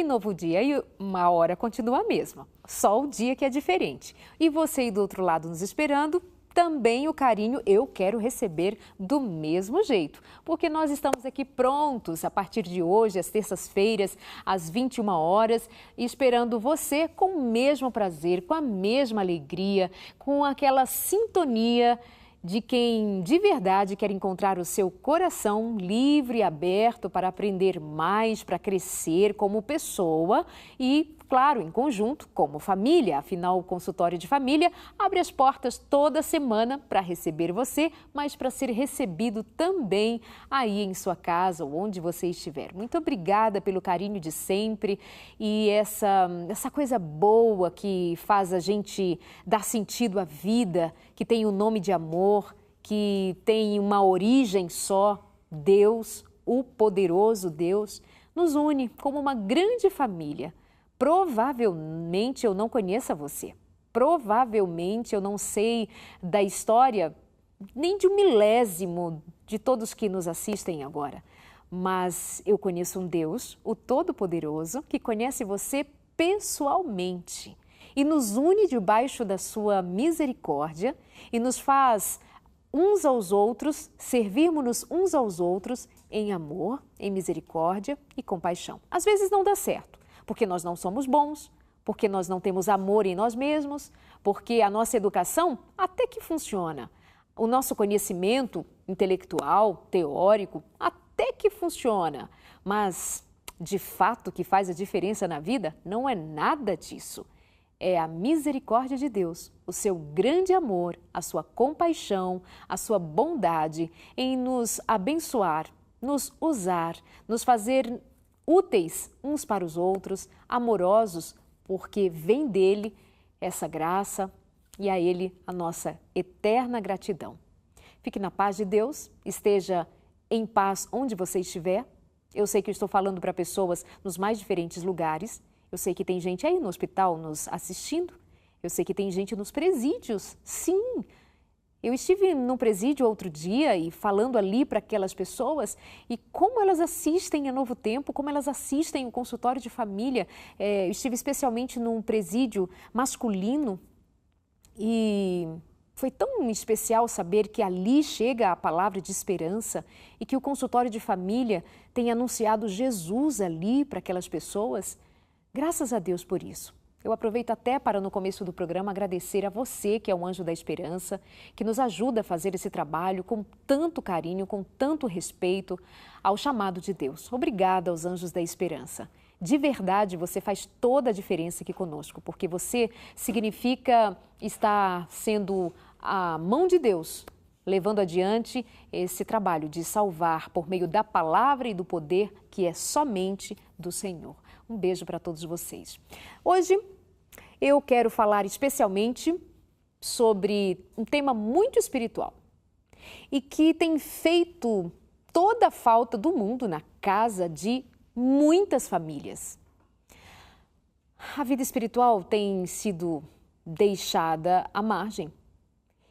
Tem novo dia e uma hora continua a mesma, só o dia que é diferente. E você aí do outro lado nos esperando, também o carinho eu quero receber do mesmo jeito, porque nós estamos aqui prontos a partir de hoje, às terças-feiras, às 21 horas, esperando você com o mesmo prazer, com a mesma alegria, com aquela sintonia de quem de verdade quer encontrar o seu coração livre e aberto para aprender mais, para crescer como pessoa e, claro, em conjunto, como família. Afinal, o consultório de família abre as portas toda semana para receber você, mas para ser recebido também aí em sua casa ou onde você estiver. Muito obrigada pelo carinho de sempre e essa coisa boa que faz a gente dar sentido à vida, que tem o nome de amor, que tem uma origem só, Deus, o poderoso Deus, nos une como uma grande família. Provavelmente eu não conheça você, provavelmente eu não sei da história nem de um milésimo de todos que nos assistem agora, mas eu conheço um Deus, o Todo-Poderoso, que conhece você pessoalmente e nos une debaixo da sua misericórdia e nos faz uns aos outros, servirmos-nos uns aos outros em amor, em misericórdia e compaixão. Às vezes não dá certo, porque nós não somos bons, porque nós não temos amor em nós mesmos, porque a nossa educação até que funciona. O nosso conhecimento intelectual, teórico, até que funciona, mas de fato o que faz a diferença na vida não é nada disso. É a misericórdia de Deus, o seu grande amor, a sua compaixão, a sua bondade em nos abençoar, nos usar, nos fazer úteis uns para os outros, amorosos, porque vem dele essa graça e a ele a nossa eterna gratidão. Fique na paz de Deus, esteja em paz onde você estiver. Eu sei que eu estou falando para pessoas nos mais diferentes lugares. Eu sei que tem gente aí no hospital nos assistindo. Eu sei que tem gente nos presídios. Sim, eu estive num presídio outro dia e falando ali para aquelas pessoas e como elas assistem a Novo Tempo, como elas assistem o consultório de família. Eu estive especialmente num presídio masculino e foi tão especial saber que ali chega a palavra de esperança e que o consultório de família tem anunciado Jesus ali para aquelas pessoas. Graças a Deus por isso. Eu aproveito até para, no começo do programa, agradecer a você, que é um anjo da esperança, que nos ajuda a fazer esse trabalho com tanto carinho, com tanto respeito ao chamado de Deus. Obrigada aos anjos da esperança. De verdade, você faz toda a diferença aqui conosco, porque você significa estar sendo a mão de Deus, levando adiante esse trabalho de salvar por meio da palavra e do poder que é somente do Senhor. Um beijo para todos vocês. Hoje eu quero falar especialmente sobre um tema muito espiritual e que tem feito toda a falta do mundo na casa de muitas famílias. A vida espiritual tem sido deixada à margem.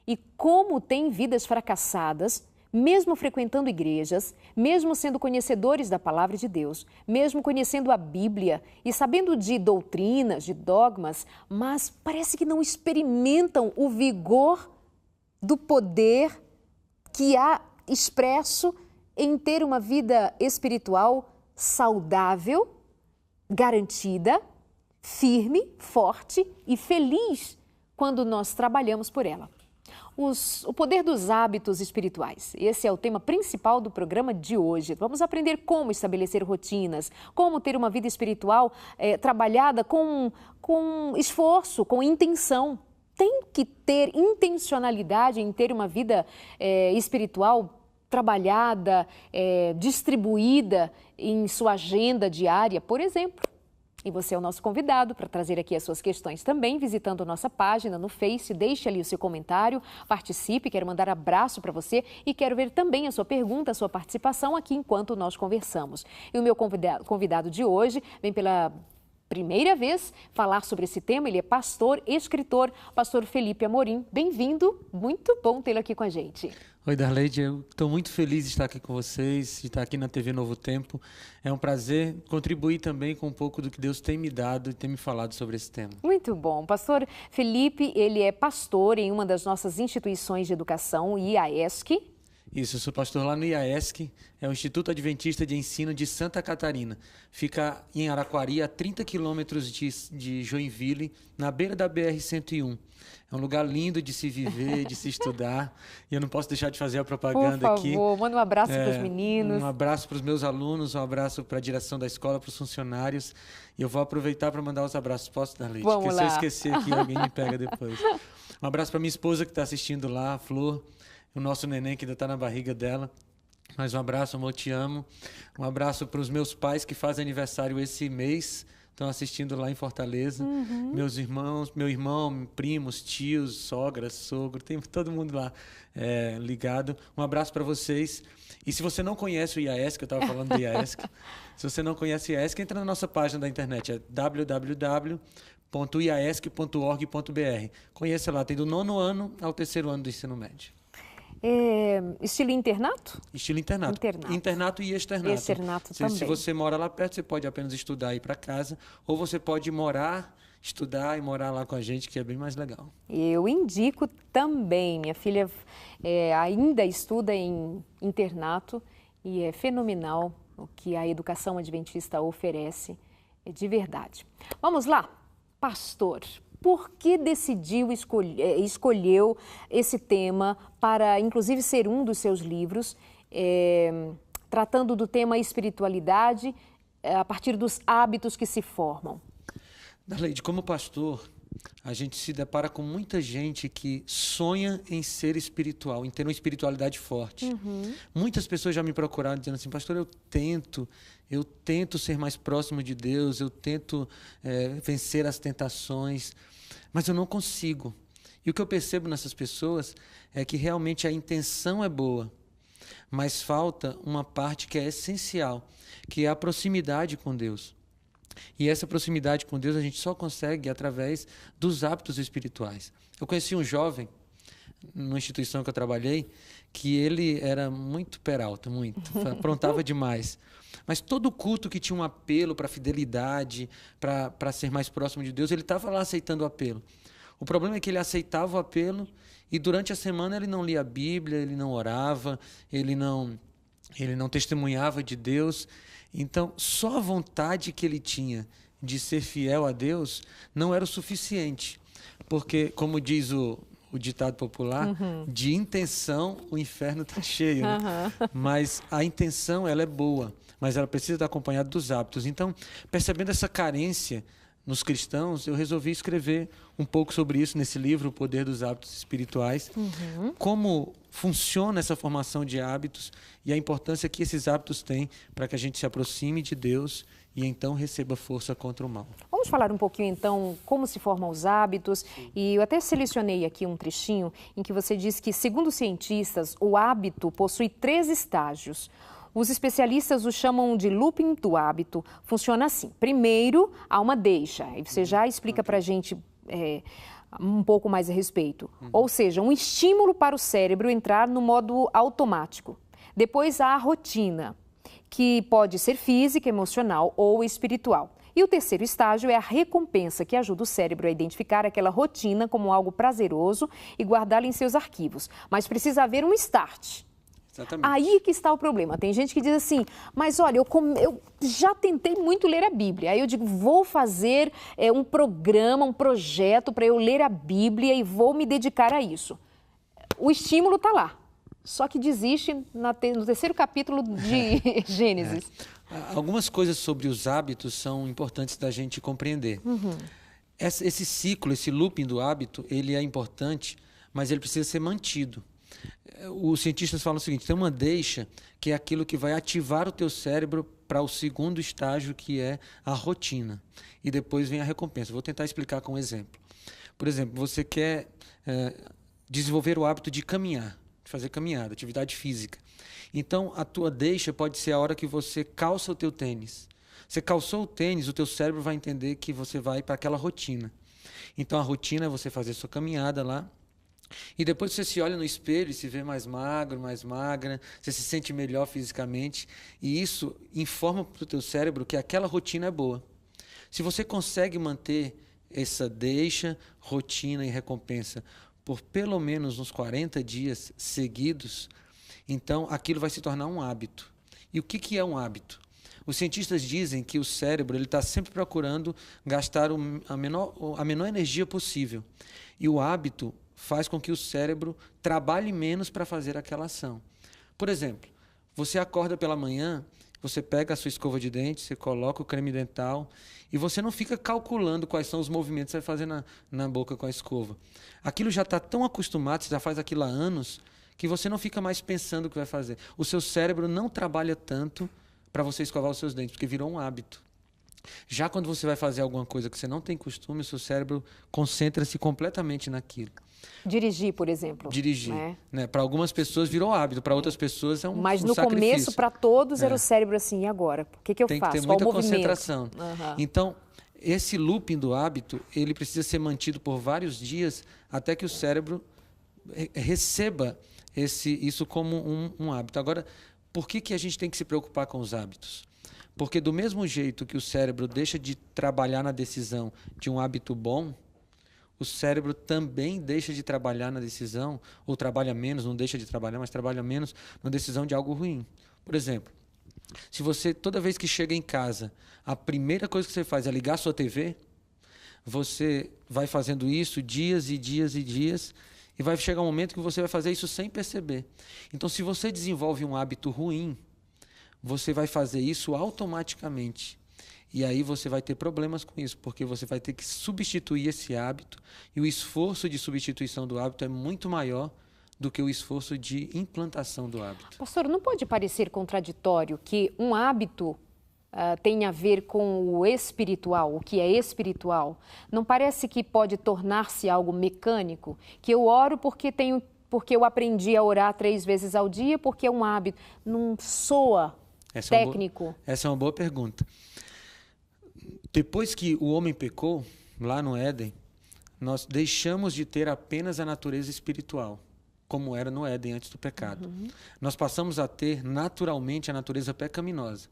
E como tem vidas fracassadas, mesmo frequentando igrejas, mesmo sendo conhecedores da palavra de Deus, mesmo conhecendo a Bíblia e sabendo de doutrinas, de dogmas, mas parece que não experimentam o vigor do poder que há expresso em ter uma vida espiritual saudável, garantida, firme, forte e feliz quando nós trabalhamos por ela. O poder dos hábitos espirituais. Esse é o tema principal do programa de hoje. Vamos aprender como estabelecer rotinas, como ter uma vida espiritual trabalhada com esforço, com intenção. Tem que ter intencionalidade em ter uma vida espiritual trabalhada, distribuída em sua agenda diária, por exemplo. E você é o nosso convidado para trazer aqui as suas questões também, visitando nossa página no Face. Deixe ali o seu comentário, participe, quero mandar abraço para você e quero ver também a sua pergunta, a sua participação aqui enquanto nós conversamos. E o meu convidado de hoje vem pela primeira vez falar sobre esse tema. Ele é pastor, escritor, pastor Felipe Amorim. Bem-vindo, muito bom tê-lo aqui com a gente. Oi, Darleide, eu estou muito feliz de estar aqui com vocês, de estar aqui na TV Novo Tempo. É um prazer contribuir também com um pouco do que Deus tem me dado e tem me falado sobre esse tema. Muito bom. Pastor Felipe, ele é pastor em uma das nossas instituições de educação, o IAESC. Isso, eu sou pastor lá no IAESC, é o Instituto Adventista de Ensino de Santa Catarina. Fica em Araquari, a 30 quilômetros de Joinville, na beira da BR-101. É um lugar lindo de se viver, de se estudar. E eu não posso deixar de fazer a propaganda aqui. Por favor, manda um abraço para os meninos. Um abraço para os meus alunos, um abraço para a direção da escola, para os funcionários. E eu vou aproveitar para mandar os abraços. Posso, Darleide? Vamos Porque lá. se eu esquecer aqui, alguém me pega depois. Um abraço para minha esposa que está assistindo lá, a Flor. O nosso neném que ainda está na barriga dela. Mais um abraço, amor, te amo. Um abraço para os meus pais que fazem aniversário esse mês. Estão assistindo lá em Fortaleza. Meus irmãos, meu irmão, primos, tios, sogras, sogro, tem todo mundo lá ligado. Um abraço para vocês. E se você não conhece o IAESC, eu estava falando do IAESC, se você não conhece o IAESC, entra na nossa página da internet, é www.iaesc.org.br. Conheça lá, tem do 9º ano ao 3º ano do ensino médio. Estilo internato? Estilo internato. Internato e externato. Externato também. Se você mora lá perto, você pode apenas estudar e ir para casa, ou você pode morar, estudar e morar lá com a gente, que é bem mais legal. Eu indico também. Minha filha ainda estuda em internato e é fenomenal o que a educação adventista oferece, de verdade. Vamos lá, pastor. Por que escolheu esse tema para, inclusive, ser um dos seus livros, tratando do tema espiritualidade a partir dos hábitos que se formam? Darleide, como pastor, a gente se depara com muita gente que sonha em ser espiritual, em ter uma espiritualidade forte. Muitas pessoas já me procuraram dizendo assim, pastor, eu tento ser mais próximo de Deus, eu tento vencer as tentações, mas eu não consigo. E o que eu percebo nessas pessoas é que realmente a intenção é boa, mas falta uma parte que é essencial, que é a proximidade com Deus. E essa proximidade com Deus a gente só consegue através dos hábitos espirituais. Eu conheci um jovem, numa instituição que eu trabalhei, que ele era muito peralta, aprontava demais. Mas todo culto que tinha um apelo para fidelidade, para ser mais próximo de Deus, ele estava lá aceitando o apelo. O problema é que ele aceitava o apelo e durante a semana ele não lia a Bíblia, ele não orava, ele não testemunhava de Deus. Então, só a vontade que ele tinha de ser fiel a Deus não era o suficiente. Porque, como diz o ditado popular, de intenção o inferno está cheio. Né? Mas a intenção ela é boa, mas ela precisa estar acompanhada dos hábitos. Então, percebendo essa carência nos cristãos, eu resolvi escrever um pouco sobre isso nesse livro, O Poder dos Hábitos Espirituais, como funciona essa formação de hábitos e a importância que esses hábitos têm para que a gente se aproxime de Deus e então receba força contra o mal. Vamos falar um pouquinho então como se formam os hábitos. E eu até selecionei aqui um trechinho em que você diz que, segundo cientistas, o hábito possui 3 estágios. Os especialistas o chamam de looping do hábito. Funciona assim. Primeiro, há uma deixa. E você já explica para a gente um pouco mais a respeito. Ou seja, um estímulo para o cérebro entrar no modo automático. Depois há a rotina, que pode ser física, emocional ou espiritual. E o terceiro estágio é a recompensa, que ajuda o cérebro a identificar aquela rotina como algo prazeroso e guardá-la em seus arquivos. Mas precisa haver um start. Exatamente. Aí que está o problema. Tem gente que diz assim, mas olha, eu já tentei muito ler a Bíblia. Aí eu digo, vou fazer um programa, um projeto para eu ler a Bíblia e vou me dedicar a isso. O estímulo está lá. Só que desiste no 3º capítulo de Gênesis. Algumas coisas sobre os hábitos são importantes da gente compreender. Esse ciclo, esse looping do hábito, ele é importante, mas ele precisa ser mantido. Os cientistas falam o seguinte, tem uma deixa que é aquilo que vai ativar o teu cérebro para o segundo estágio, que é a rotina. E depois vem a recompensa. Vou tentar explicar com um exemplo. Por exemplo, você quer desenvolver o hábito de caminhar, de fazer caminhada, atividade física. Então, a tua deixa pode ser a hora que você calça o teu tênis. Você calçou o tênis, o teu cérebro vai entender que você vai para aquela rotina. Então a rotina é você fazer sua caminhada lá. E depois você se olha no espelho e se vê mais magro, mais magra, você se sente melhor fisicamente. E isso informa para o teu cérebro que aquela rotina é boa. Se você consegue manter essa rotina e recompensa por pelo menos uns 40 dias seguidos, então aquilo vai se tornar um hábito. E o que é um hábito? Os cientistas dizem que o cérebro está sempre procurando gastar a menor energia possível. E o hábito faz com que o cérebro trabalhe menos para fazer aquela ação. Por exemplo, você acorda pela manhã, você pega a sua escova de dente, você coloca o creme dental e você não fica calculando quais são os movimentos que você vai fazer na boca com a escova. Aquilo já está tão acostumado, você já faz aquilo há anos, que você não fica mais pensando o que vai fazer. O seu cérebro não trabalha tanto para você escovar os seus dentes, porque virou um hábito. Já quando você vai fazer alguma coisa que você não tem costume, o seu cérebro concentra-se completamente naquilo. Dirigir, por exemplo. Dirigir. Né? Para algumas pessoas virou hábito, para outras pessoas é um Mas no sacrifício. Começo, para todos, era o cérebro assim, e agora? O que eu tem faço? Tem que ter Qual muita movimento? concentração. Então, esse looping do hábito, ele precisa ser mantido por vários dias até que o cérebro receba isso como um hábito. Agora, por que a gente tem que se preocupar com os hábitos? Porque do mesmo jeito que o cérebro deixa de trabalhar na decisão de um hábito bom, o cérebro também deixa de trabalhar na decisão, ou trabalha menos, não deixa de trabalhar, mas trabalha menos na decisão de algo ruim. Por exemplo, se você, toda vez que chega em casa, a primeira coisa que você faz é ligar a sua TV, você vai fazendo isso dias e dias e dias, e vai chegar um momento que você vai fazer isso sem perceber. Então, se você desenvolve um hábito ruim, você vai fazer isso automaticamente. E aí você vai ter problemas com isso, porque você vai ter que substituir esse hábito, e o esforço de substituição do hábito é muito maior do que o esforço de implantação do hábito. Pastor, não pode parecer contraditório que um hábito tem a ver com o espiritual, o que é espiritual? Não parece que pode tornar-se algo mecânico? Que eu oro porque eu aprendi a orar 3 vezes ao dia, porque é um hábito. Não soa técnico? Essa é uma boa pergunta. Depois que o homem pecou, lá no Éden, nós deixamos de ter apenas a natureza espiritual, como era no Éden antes do pecado. Nós passamos a ter naturalmente a natureza pecaminosa.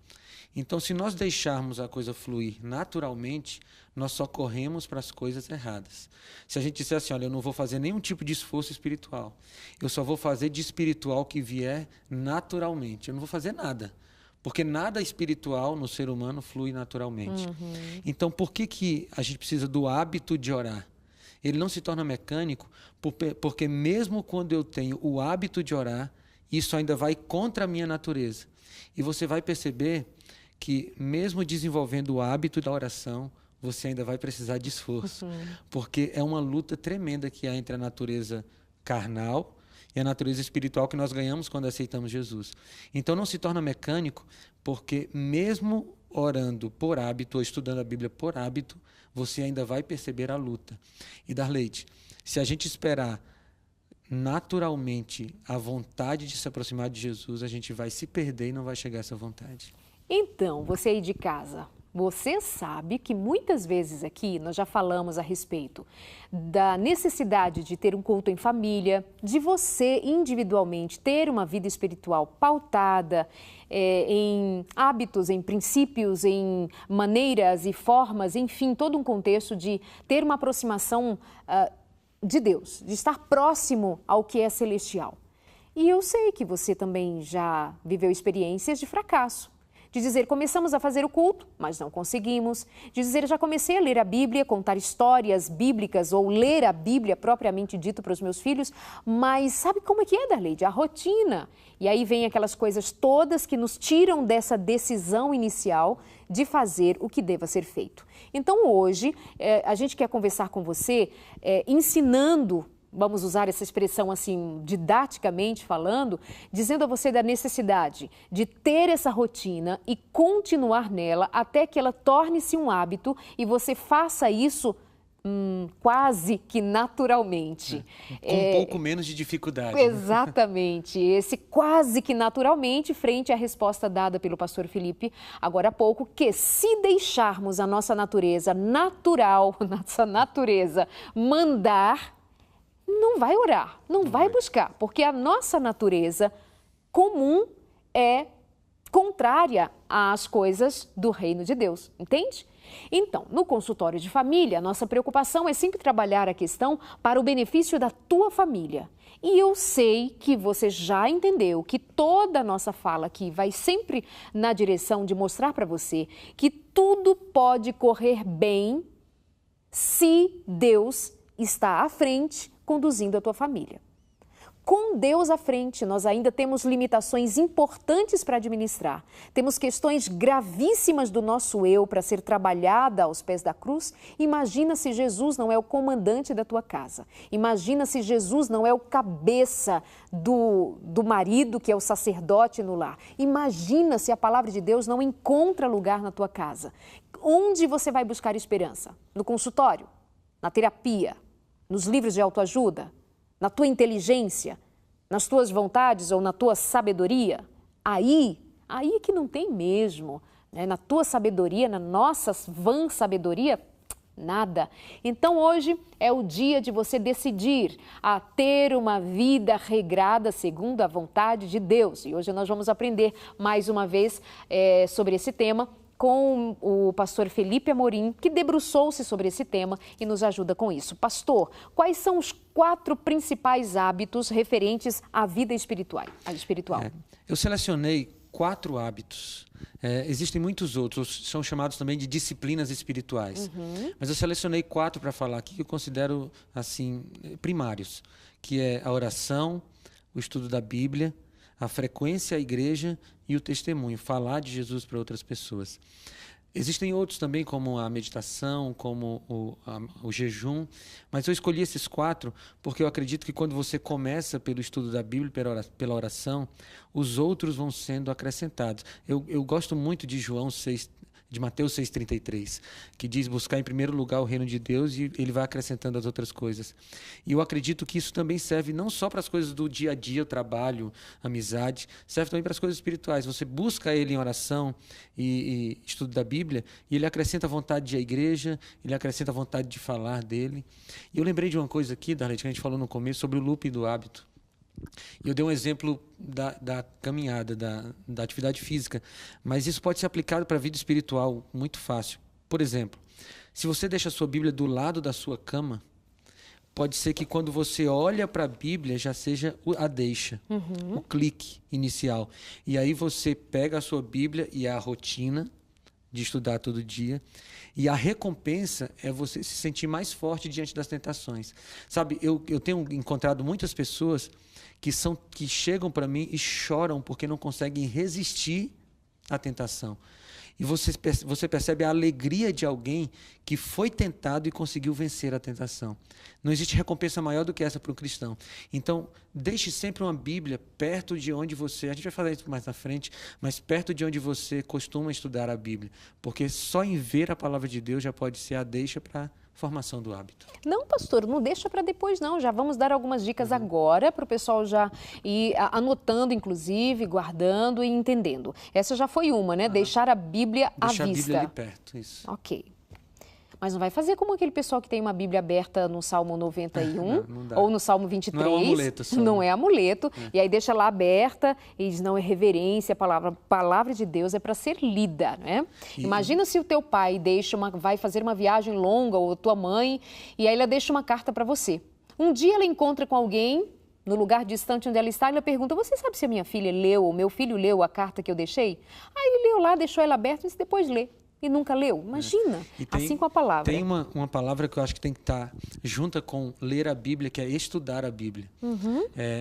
Então, se nós deixarmos a coisa fluir naturalmente, nós só corremos para as coisas erradas. Se a gente disser assim, olha, eu não vou fazer nenhum tipo de esforço espiritual, eu só vou fazer de espiritual que vier naturalmente, eu não vou fazer nada. Porque nada espiritual no ser humano flui naturalmente. Então, por que a gente precisa do hábito de orar? Ele não se torna mecânico, porque mesmo quando eu tenho o hábito de orar, isso ainda vai contra a minha natureza. E você vai perceber que, mesmo desenvolvendo o hábito da oração, você ainda vai precisar de esforço. Porque é uma luta tremenda que há entre a natureza carnal e a natureza espiritual que nós ganhamos quando aceitamos Jesus. Então não se torna mecânico, porque mesmo orando por hábito ou estudando a Bíblia por hábito, você ainda vai perceber a luta. E Darleide, se a gente esperar naturalmente a vontade de se aproximar de Jesus, a gente vai se perder e não vai chegar a essa vontade. Então, você aí de casa, você sabe que muitas vezes aqui nós já falamos a respeito da necessidade de ter um culto em família, de você individualmente ter uma vida espiritual pautada em hábitos, em princípios, em maneiras e formas, enfim, todo um contexto de ter uma aproximação de Deus, de estar próximo ao que é celestial. E eu sei que você também já viveu experiências de fracasso. De dizer, começamos a fazer o culto, mas não conseguimos. De dizer, já comecei a ler a Bíblia, contar histórias bíblicas ou ler a Bíblia propriamente dito para os meus filhos, mas sabe como é que é, Darleide? A rotina. E aí vem aquelas coisas todas que nos tiram dessa decisão inicial de fazer o que deva ser feito. Então hoje, a gente quer conversar com você ensinando, vamos usar essa expressão assim, didaticamente falando, dizendo a você da necessidade de ter essa rotina e continuar nela até que ela torne-se um hábito e você faça isso quase que naturalmente. Com um pouco menos de dificuldade. Né? Exatamente. Esse quase que naturalmente, frente à resposta dada pelo pastor Felipe agora há pouco, que se deixarmos a nossa natureza natural, nossa natureza mandar, não vai orar, não vai buscar, porque a nossa natureza comum é contrária às coisas do reino de Deus, entende? Então, no consultório de família, nossa preocupação é sempre trabalhar a questão para o benefício da tua família. E eu sei que você já entendeu que toda a nossa fala aqui vai sempre na direção de mostrar para você que tudo pode correr bem se Deus está à frente conduzindo a tua família. Com Deus à frente, nós ainda temos limitações importantes para administrar. Temos questões gravíssimas do nosso eu para ser trabalhada aos pés da cruz. Imagina se Jesus não é o comandante da tua casa. Imagina se Jesus não é o cabeça do marido, que é o sacerdote no lar. Imagina se a palavra de Deus não encontra lugar na tua casa. Onde você vai buscar esperança? No consultório? Na terapia? Nos livros de autoajuda? Na tua inteligência, nas tuas vontades ou na tua sabedoria, aí é que não tem mesmo, né? Na tua sabedoria, na nossa vã sabedoria, nada. Então hoje é o dia de você decidir a ter uma vida regrada segundo a vontade de Deus. E hoje nós vamos aprender mais uma vez sobre esse tema com o pastor Felipe Amorim, que debruçou-se sobre esse tema e nos ajuda com isso. Pastor, quais são os 4 principais hábitos referentes à vida espiritual? Eu selecionei 4 hábitos. Existem muitos outros, são chamados também de disciplinas espirituais. Mas eu selecionei 4 para falar aqui que eu considero assim primários, que é a oração, o estudo da Bíblia, a frequência à igreja e o testemunho, falar de Jesus para outras pessoas. Existem outros também, como a meditação, como o jejum, mas eu escolhi esses 4 porque eu acredito que quando você começa pelo estudo da Bíblia, pela oração, os outros vão sendo acrescentados. Eu gosto muito de Mateus 6,33, que diz buscar em primeiro lugar o reino de Deus e ele vai acrescentando as outras coisas. E eu acredito que isso também serve não só para as coisas do dia a dia, o trabalho, amizade, serve também para as coisas espirituais. Você busca ele em oração e estudo da Bíblia e ele acrescenta a vontade de ir à igreja, ele acrescenta a vontade de falar dele. E eu lembrei de uma coisa aqui, Darlete, que a gente falou no começo, sobre o looping do hábito. Eu dei um exemplo da caminhada, da atividade física, mas isso pode ser aplicado para a vida espiritual muito fácil. Por exemplo, se você deixa a sua Bíblia do lado da sua cama, pode ser que quando você olha para a Bíblia já seja a deixa, o clique inicial. E aí você pega a sua Bíblia e a rotina de estudar todo dia, e a recompensa é você se sentir mais forte diante das tentações. Sabe, eu tenho encontrado muitas pessoas que chegam para mim e choram porque não conseguem resistir à tentação. E você percebe a alegria de alguém que foi tentado e conseguiu vencer a tentação. Não existe recompensa maior do que essa para um cristão. Então, deixe sempre uma Bíblia perto de onde você... A gente vai falar isso mais na frente, mas perto de onde você costuma estudar a Bíblia. Porque só em ver a palavra de Deus já pode ser a deixa para a formação do hábito. Não, pastor, não deixa para depois, não. Já vamos dar algumas dicas agora para o pessoal já ir anotando, inclusive, guardando e entendendo. Essa já foi uma, né? Deixar a Bíblia à vista. Deixar a Bíblia ali perto, isso. Ok. Mas não vai fazer como aquele pessoal que tem uma Bíblia aberta no Salmo 91 não ou no Salmo 23. Não é um amuleto só. Não é amuleto. E aí deixa lá aberta e diz, não, é reverência, a palavra de Deus é para ser lida, né? Imagina se o teu pai vai fazer uma viagem longa, ou tua mãe, e aí ela deixa uma carta para você. Um dia ela encontra com alguém no lugar distante onde ela está, e ela pergunta, você sabe se a minha filha leu, ou meu filho leu a carta que eu deixei? Aí ele leu lá, deixou ela aberta e disse, depois lê. E nunca leu. Imagina, assim com a palavra. Tem uma palavra que eu acho que tem que estar junta com ler a Bíblia, que é estudar a Bíblia.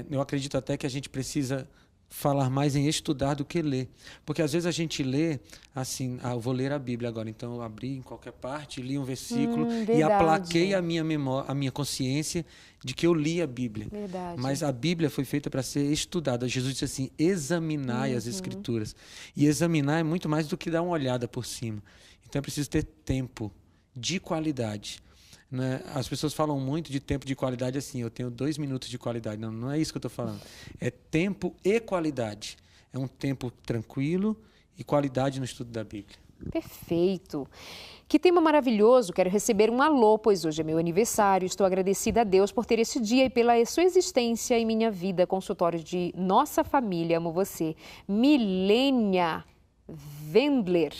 Eu acredito até que a gente precisa falar mais em estudar do que ler. Porque às vezes a gente lê assim, eu vou ler a Bíblia agora, então eu abri em qualquer parte, li um versículo e aplaquei a minha memória, a minha consciência de que eu li a Bíblia. Verdade. Mas a Bíblia foi feita para ser estudada. Jesus disse assim, examinai as Escrituras. E examinar é muito mais do que dar uma olhada por cima. Então é preciso ter tempo de qualidade. Né? As pessoas falam muito de tempo de qualidade assim, eu tenho 2 minutos de qualidade. Não, não é isso que eu estou falando. É tempo e qualidade. É um tempo tranquilo e qualidade no estudo da Bíblia. Perfeito. Que tema maravilhoso. Quero receber um alô, pois hoje é meu aniversário. Estou agradecida a Deus por ter esse dia e pela sua existência em minha vida. Consultório de Nossa Família. Amo você. Milênia Wendler.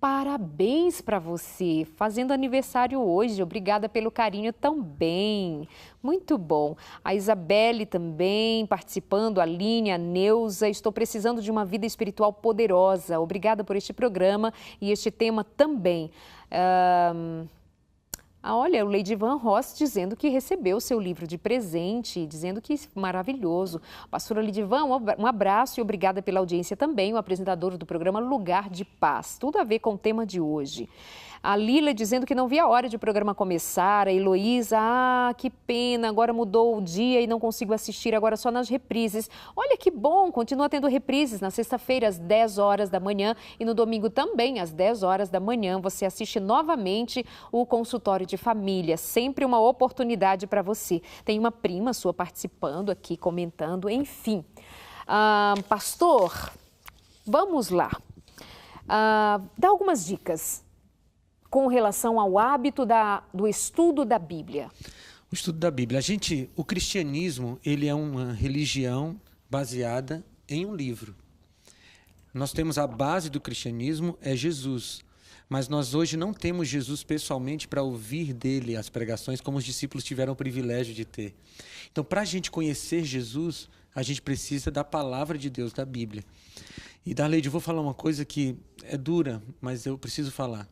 Parabéns para você, fazendo aniversário hoje. Obrigada pelo carinho também. Muito bom. A Isabelle também participando, a Aline, a Neuza. Estou precisando de uma vida espiritual poderosa. Obrigada por este programa e este tema também. Olha, o Leidivan Ross dizendo que recebeu o seu livro de presente, dizendo que maravilhoso. Pastora Leidivan, um abraço e obrigada pela audiência também, o apresentador do programa Lugar de Paz. Tudo a ver com o tema de hoje. A Lila dizendo que não via a hora de o programa começar. A Heloísa, que pena, agora mudou o dia e não consigo assistir agora só nas reprises. Olha que bom, continua tendo reprises na sexta-feira às 10 horas da manhã e no domingo também às 10 horas da manhã. Você assiste novamente o Consultório de Família, sempre uma oportunidade para você. Tem uma prima sua participando aqui, comentando, enfim. Pastor, vamos lá. Dá algumas dicas com relação ao hábito do estudo da Bíblia. O estudo da Bíblia. O cristianismo, ele é uma religião baseada em um livro. Nós temos a base do cristianismo, é Jesus. Mas nós hoje não temos Jesus pessoalmente para ouvir dele as pregações, como os discípulos tiveram o privilégio de ter. Então, para a gente conhecer Jesus, a gente precisa da palavra de Deus, da Bíblia. E, Darleide, eu vou falar uma coisa que é dura, mas eu preciso falar.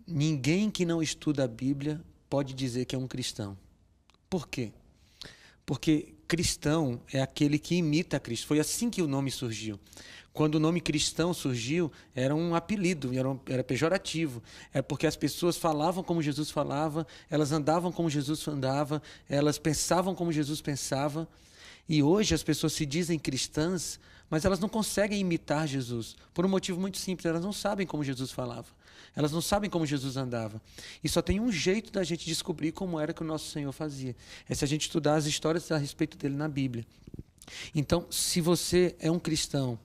Ninguém que não estuda a Bíblia pode dizer que é um cristão. Por quê? Porque cristão é aquele que imita Cristo. Foi assim que o nome surgiu. Quando o nome cristão surgiu, era um apelido, era pejorativo. É porque as pessoas falavam como Jesus falava, elas andavam como Jesus andava, elas pensavam como Jesus pensava. E hoje as pessoas se dizem cristãs, mas elas não conseguem imitar Jesus. Por um motivo muito simples, elas não sabem como Jesus falava. Elas não sabem como Jesus andava. E só tem um jeito da gente descobrir como era que o nosso Senhor fazia. É se a gente estudar as histórias a respeito dele na Bíblia. Então, se você é um cristão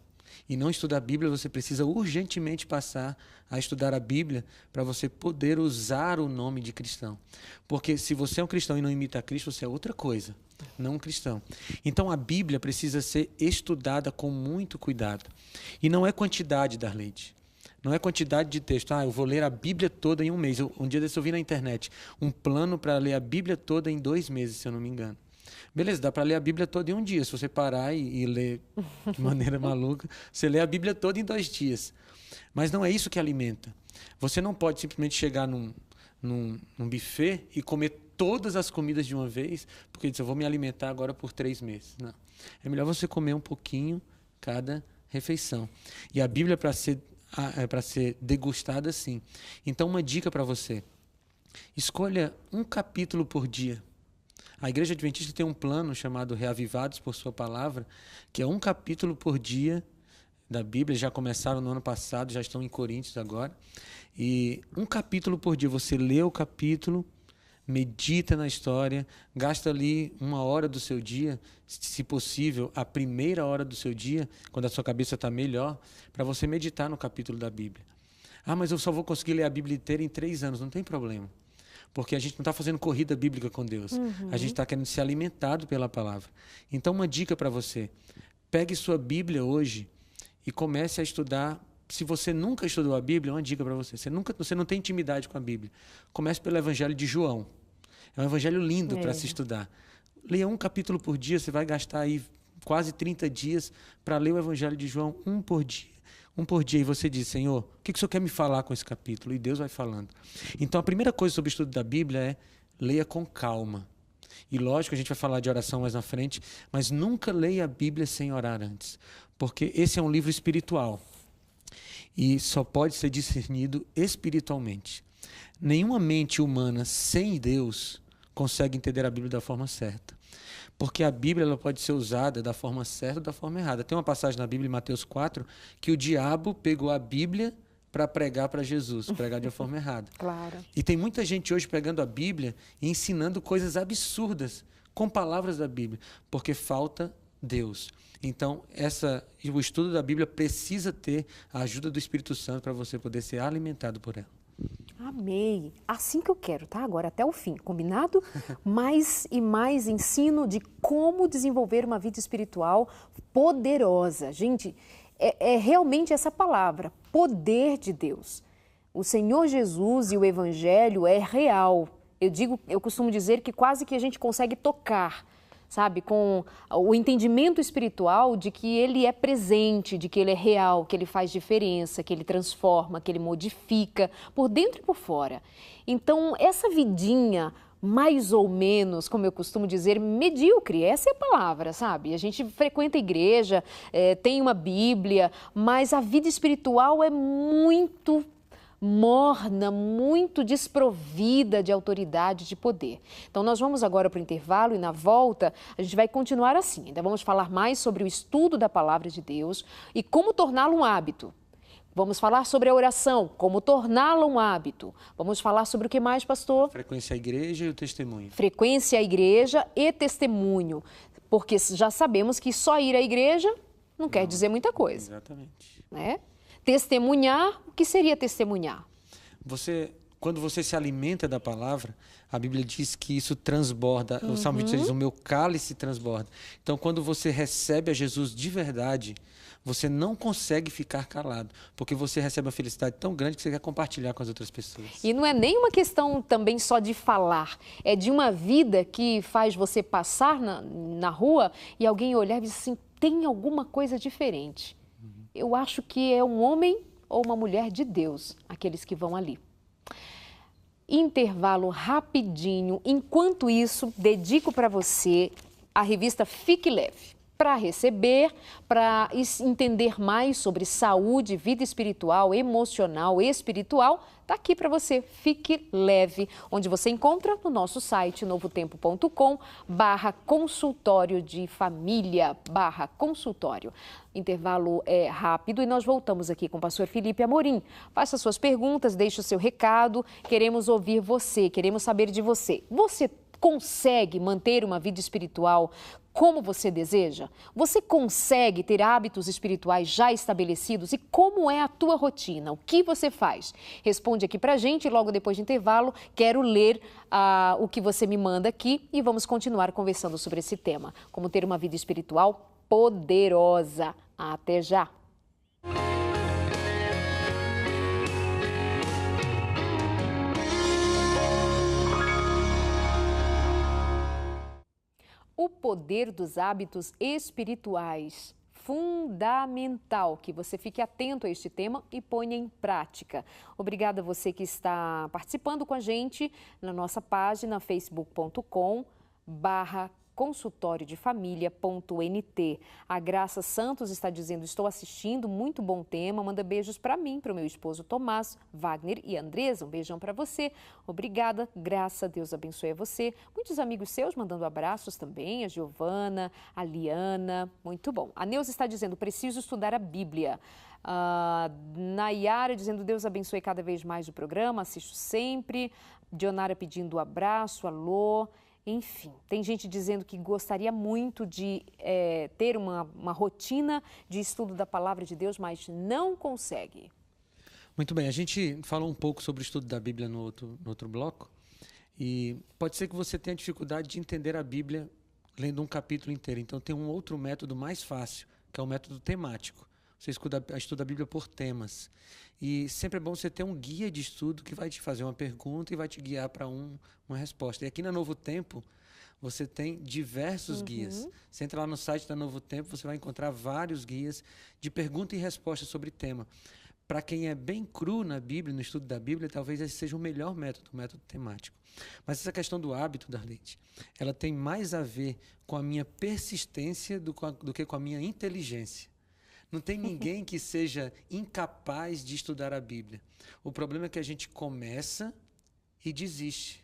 e não estuda a Bíblia, você precisa urgentemente passar a estudar a Bíblia para você poder usar o nome de cristão. Porque se você é um cristão e não imita Cristo, você é outra coisa, não um cristão. Então, a Bíblia precisa ser estudada com muito cuidado. E não é quantidade, Darleide. Não é quantidade de texto. Eu vou ler a Bíblia toda em um mês. Um dia desse eu vi na internet um plano para ler a Bíblia toda em 2 meses, se eu não me engano. Beleza, dá para ler a Bíblia toda em um dia. Se você parar e ler de maneira maluca, você lê a Bíblia toda em 2 dias. Mas não é isso que alimenta. Você não pode simplesmente chegar num buffet e comer todas as comidas de uma vez, porque diz, eu vou me alimentar agora por 3 meses. Não. É melhor você comer um pouquinho cada refeição. E a Bíblia é para ser degustada assim. Então, uma dica para você. Escolha um capítulo por dia. A Igreja Adventista tem um plano chamado Reavivados por Sua Palavra, que é um capítulo por dia da Bíblia. Já começaram no ano passado, já estão em Coríntios agora. E um capítulo por dia. Você lê o capítulo, medita na história, gasta ali 1 hora do seu dia, se possível, a primeira hora do seu dia, quando a sua cabeça está melhor, para você meditar no capítulo da Bíblia. Mas eu só vou conseguir ler a Bíblia inteira em 3 anos. Não tem problema. Porque a gente não está fazendo corrida bíblica com Deus. A gente está querendo ser alimentado pela palavra. Então, uma dica para você. Pegue sua Bíblia hoje e comece a estudar. Se você nunca estudou a Bíblia, uma dica para você. Você não tem intimidade com a Bíblia. Comece pelo Evangelho de João. É um evangelho lindo para se estudar. Leia um capítulo por dia, você vai gastar aí quase 30 dias para ler o Evangelho de João, um por dia. Um por dia. E você diz, Senhor, o que o Senhor quer me falar com esse capítulo? E Deus vai falando. Então, a primeira coisa sobre o estudo da Bíblia é leia com calma. E lógico, a gente vai falar de oração mais na frente, mas nunca leia a Bíblia sem orar antes. Porque esse é um livro espiritual. E só pode ser discernido espiritualmente. Nenhuma mente humana sem Deus consegue entender a Bíblia da forma certa. Porque a Bíblia ela pode ser usada da forma certa ou da forma errada. Tem uma passagem na Bíblia, em Mateus 4, que o diabo pegou a Bíblia para pregar para Jesus, pregar de uma forma errada. Claro. E tem muita gente hoje pegando a Bíblia e ensinando coisas absurdas com palavras da Bíblia, porque falta Deus. Então, o estudo da Bíblia precisa ter a ajuda do Espírito Santo para você poder ser alimentado por ela. Amei. Assim que eu quero, tá? Agora até o fim, combinado? Mais e mais ensino de como desenvolver uma vida espiritual poderosa. Gente, é realmente essa palavra, poder de Deus. O Senhor Jesus e o Evangelho é real. Eu costumo dizer que quase que a gente consegue tocar, sabe, com o entendimento espiritual de que ele é presente, de que ele é real, que ele faz diferença, que ele transforma, que ele modifica por dentro e por fora. Então, essa vidinha mais ou menos, como eu costumo dizer, medíocre, essa é a palavra, sabe? A gente frequenta a igreja, tem uma Bíblia, mas a vida espiritual é muito morna, muito desprovida de autoridade, de poder. Então, nós vamos agora para o intervalo e na volta a gente vai continuar assim. Ainda vamos falar mais sobre o estudo da palavra de Deus e como torná-lo um hábito. Vamos falar sobre a oração, como torná-la um hábito. Vamos falar sobre o que mais, pastor? Frequência à igreja e o testemunho. Frequência à igreja e testemunho. Porque já sabemos que só ir à igreja não quer dizer muita coisa. Exatamente. Né? Testemunhar, o que seria testemunhar? Quando você se alimenta da palavra, a Bíblia diz que isso transborda. O Salmo 23 diz, o meu cálice transborda. Então, quando você recebe a Jesus de verdade, você não consegue ficar calado, porque você recebe uma felicidade tão grande que você quer compartilhar com as outras pessoas. E não é nem uma questão também só de falar, é de uma vida que faz você passar na rua e alguém olhar e dizer assim, tem alguma coisa diferente. Eu acho que é um homem ou uma mulher de Deus, aqueles que vão ali. Intervalo rapidinho. Enquanto isso, dedico para você a revista Fique Leve. Para receber, para entender mais sobre saúde, vida espiritual, emocional e espiritual, está aqui para você, Fique Leve, onde você encontra no nosso site novotempo.com/consultório de família, /consultório. Intervalo é rápido e nós voltamos aqui com o pastor Felipe Amorim. Faça suas perguntas, deixe o seu recado, queremos ouvir você, queremos saber de você. Você consegue manter uma vida espiritual como você deseja? Você consegue ter hábitos espirituais já estabelecidos? E como é a tua rotina? O que você faz? Responde aqui pra gente, logo depois do intervalo, quero ler o que você me manda aqui e vamos continuar conversando sobre esse tema. Como ter uma vida espiritual poderosa. Até já! O poder dos hábitos espirituais. Fundamental que você fique atento a este tema e ponha em prática. Obrigada a você que está participando com a gente na nossa página facebook.com/consultoriodefamilia.nt. A Graça Santos está dizendo, estou assistindo, muito bom tema, manda beijos para mim, para o meu esposo Tomás, Wagner e Andresa, um beijão para você. Obrigada, Graça, Deus abençoe a você. Muitos amigos seus mandando abraços também, a Giovana, a Liana, muito bom. A Neuza está dizendo, preciso estudar a Bíblia. Nayara dizendo, Deus abençoe cada vez mais o programa, assisto sempre. Dionara pedindo abraço, alô. Enfim, tem gente dizendo que gostaria muito de ter uma rotina de estudo da Palavra de Deus, mas não consegue. Muito bem, a gente falou um pouco sobre o estudo da Bíblia no outro bloco. E pode ser que você tenha dificuldade de entender a Bíblia lendo um capítulo inteiro. Então tem um outro método mais fácil, que é o método temático. Você estuda a Bíblia por temas. E sempre é bom você ter um guia de estudo que vai te fazer uma pergunta e vai te guiar para uma resposta. E aqui na Novo Tempo, você tem diversos guias. Você entra lá no site da Novo Tempo, você vai encontrar vários guias de pergunta e resposta sobre tema. Para quem é bem cru na Bíblia, no estudo da Bíblia, talvez esse seja o melhor método, o método temático. Mas essa questão do hábito, Darlete, ela tem mais a ver com a minha persistência do que com a minha inteligência. Não tem ninguém que seja incapaz de estudar a Bíblia. O problema é que a gente começa e desiste.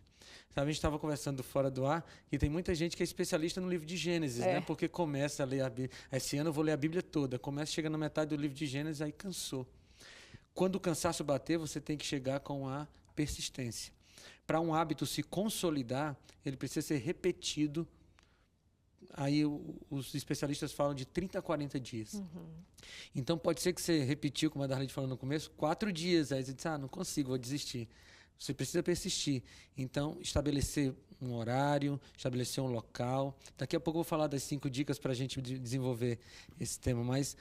Sabe, a gente estava conversando fora do ar e tem muita gente que é especialista no livro de Gênesis, né? Porque começa a ler a Bíblia. Esse ano eu vou ler a Bíblia toda. Chega na metade do livro de Gênesis, aí cansou. quando o cansaço bater, você tem que chegar com a persistência. Para um hábito se consolidar, ele precisa ser repetido. Aí os especialistas falam de 30 a 40 dias. Então pode ser que você repetiu, como a Darlene falou no começo, 4 dias. Aí você diz, não consigo, vou desistir. Você precisa persistir. Então, estabelecer um horário, estabelecer um local. Daqui a pouco eu vou falar das 5 dicas para a gente desenvolver esse tema. Mas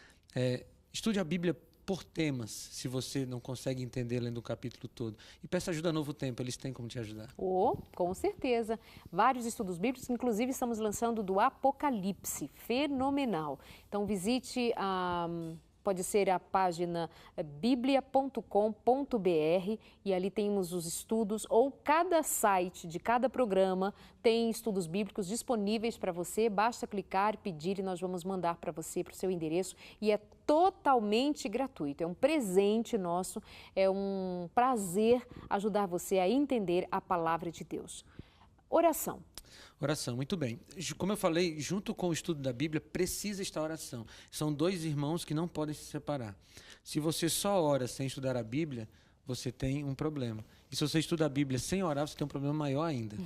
estude a Bíblia por temas, se você não consegue entender lendo o capítulo todo. E peça ajuda a Novo Tempo, eles têm como te ajudar. Com certeza. Vários estudos bíblicos, inclusive estamos lançando do Apocalipse. Fenomenal. Então visite pode ser a página biblia.com.br e ali temos os estudos, ou cada site de cada programa tem estudos bíblicos disponíveis para você. Basta clicar, pedir e nós vamos mandar para você, para o seu endereço, e é totalmente gratuito. É um presente nosso, é um prazer ajudar você a entender a palavra de Deus. Oração. Oração, muito bem. Como eu falei, junto com o estudo da Bíblia, precisa estar a oração. São 2 irmãos que não podem se separar. Se você só ora sem estudar a Bíblia, você tem um problema. E se você estuda a Bíblia sem orar, você tem um problema maior ainda.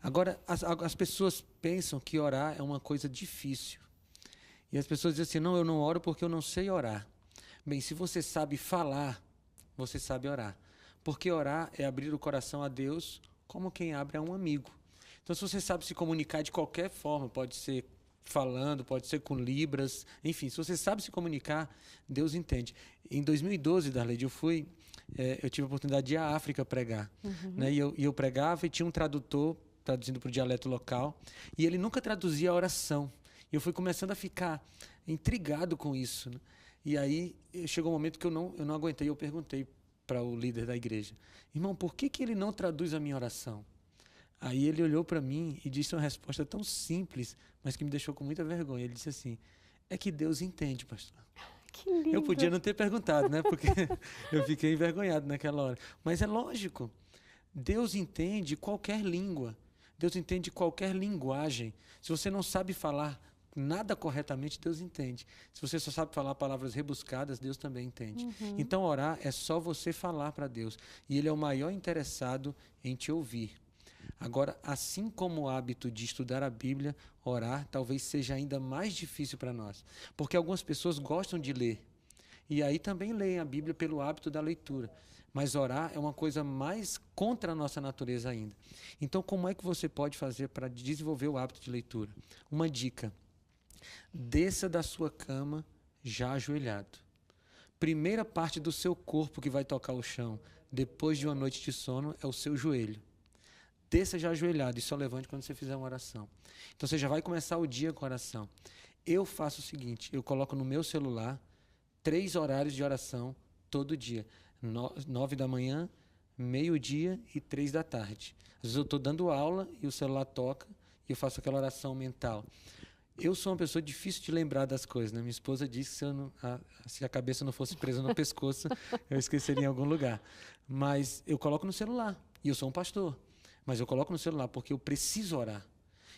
Agora, as pessoas pensam que orar é uma coisa difícil. E as pessoas dizem assim, não, eu não oro porque eu não sei orar. Bem, se você sabe falar, você sabe orar. Porque orar é abrir o coração a Deus como quem abre a um amigo. Então, se você sabe se comunicar de qualquer forma, pode ser falando, pode ser com libras, enfim, se você sabe se comunicar, Deus entende. Em 2012, Darlene, eu tive a oportunidade de ir à África pregar. Né? E eu pregava e tinha um tradutor traduzindo para o dialeto local, e ele nunca traduzia a oração. E eu fui começando a ficar intrigado com isso. Né? E aí chegou um momento que eu não aguentei, eu perguntei para o líder da igreja, irmão, por que ele não traduz a minha oração? Aí ele olhou para mim e disse uma resposta tão simples, mas que me deixou com muita vergonha. Ele disse assim, é que Deus entende, pastor. Que lindo. Eu podia não ter perguntado, né? Porque eu fiquei envergonhado naquela hora. Mas é lógico, Deus entende qualquer língua, Deus entende qualquer linguagem. Se você não sabe falar nada corretamente, Deus entende. Se você só sabe falar palavras rebuscadas, Deus também entende. Então orar é só você falar para Deus. E Ele é o maior interessado em te ouvir. Agora, assim como o hábito de estudar a Bíblia, orar talvez seja ainda mais difícil para nós. Porque algumas pessoas gostam de ler. E aí também leem a Bíblia pelo hábito da leitura. Mas orar é uma coisa mais contra a nossa natureza ainda. Então, como é que você pode fazer para desenvolver o hábito de leitura? Uma dica. Desça da sua cama já ajoelhado. Primeira parte do seu corpo que vai tocar o chão depois de uma noite de sono é o seu joelho. Desça já ajoelhado e só levante quando você fizer uma oração. Então você já vai começar o dia com oração. Eu faço o seguinte, eu coloco no meu celular 3 horários de oração todo dia. 9 da manhã, meio-dia e 3 da tarde. Às vezes eu estou dando aula e o celular toca e eu faço aquela oração mental. Eu sou uma pessoa difícil de lembrar das coisas, né? Minha esposa disse que se a cabeça não fosse presa no pescoço, eu esqueceria em algum lugar. Mas eu coloco no celular e eu sou um pastor. Mas eu coloco no celular porque eu preciso orar.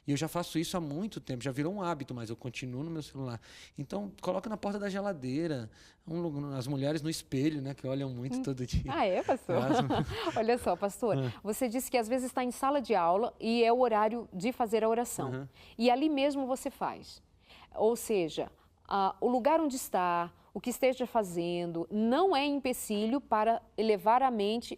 E eu já faço isso há muito tempo, já virou um hábito, mas eu continuo no meu celular. Então, coloca na porta da geladeira, as mulheres no espelho, né, que olham muito todo dia. Ah, é, pastor? Olha só, pastor, você disse que às vezes está em sala de aula e é o horário de fazer a oração. E ali mesmo você faz. Ou seja, o lugar onde está, o que esteja fazendo, não é empecilho para elevar a mente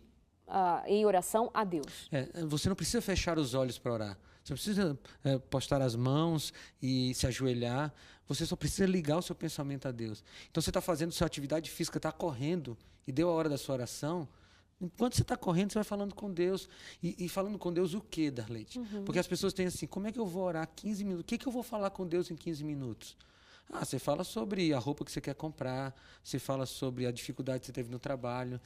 em oração a Deus. Você não precisa fechar os olhos para orar. Você não precisa postar as mãos e se ajoelhar. Você só precisa ligar o seu pensamento a Deus. Então você está fazendo sua atividade física, está correndo e deu a hora da sua oração. Enquanto você está correndo, você vai falando com Deus. E falando com Deus o quê, Darlete? Porque as pessoas têm assim, como é que eu vou orar 15 minutos? O que eu vou falar com Deus em 15 minutos? Você fala sobre a roupa que você quer comprar, você fala sobre a dificuldade que você teve no trabalho.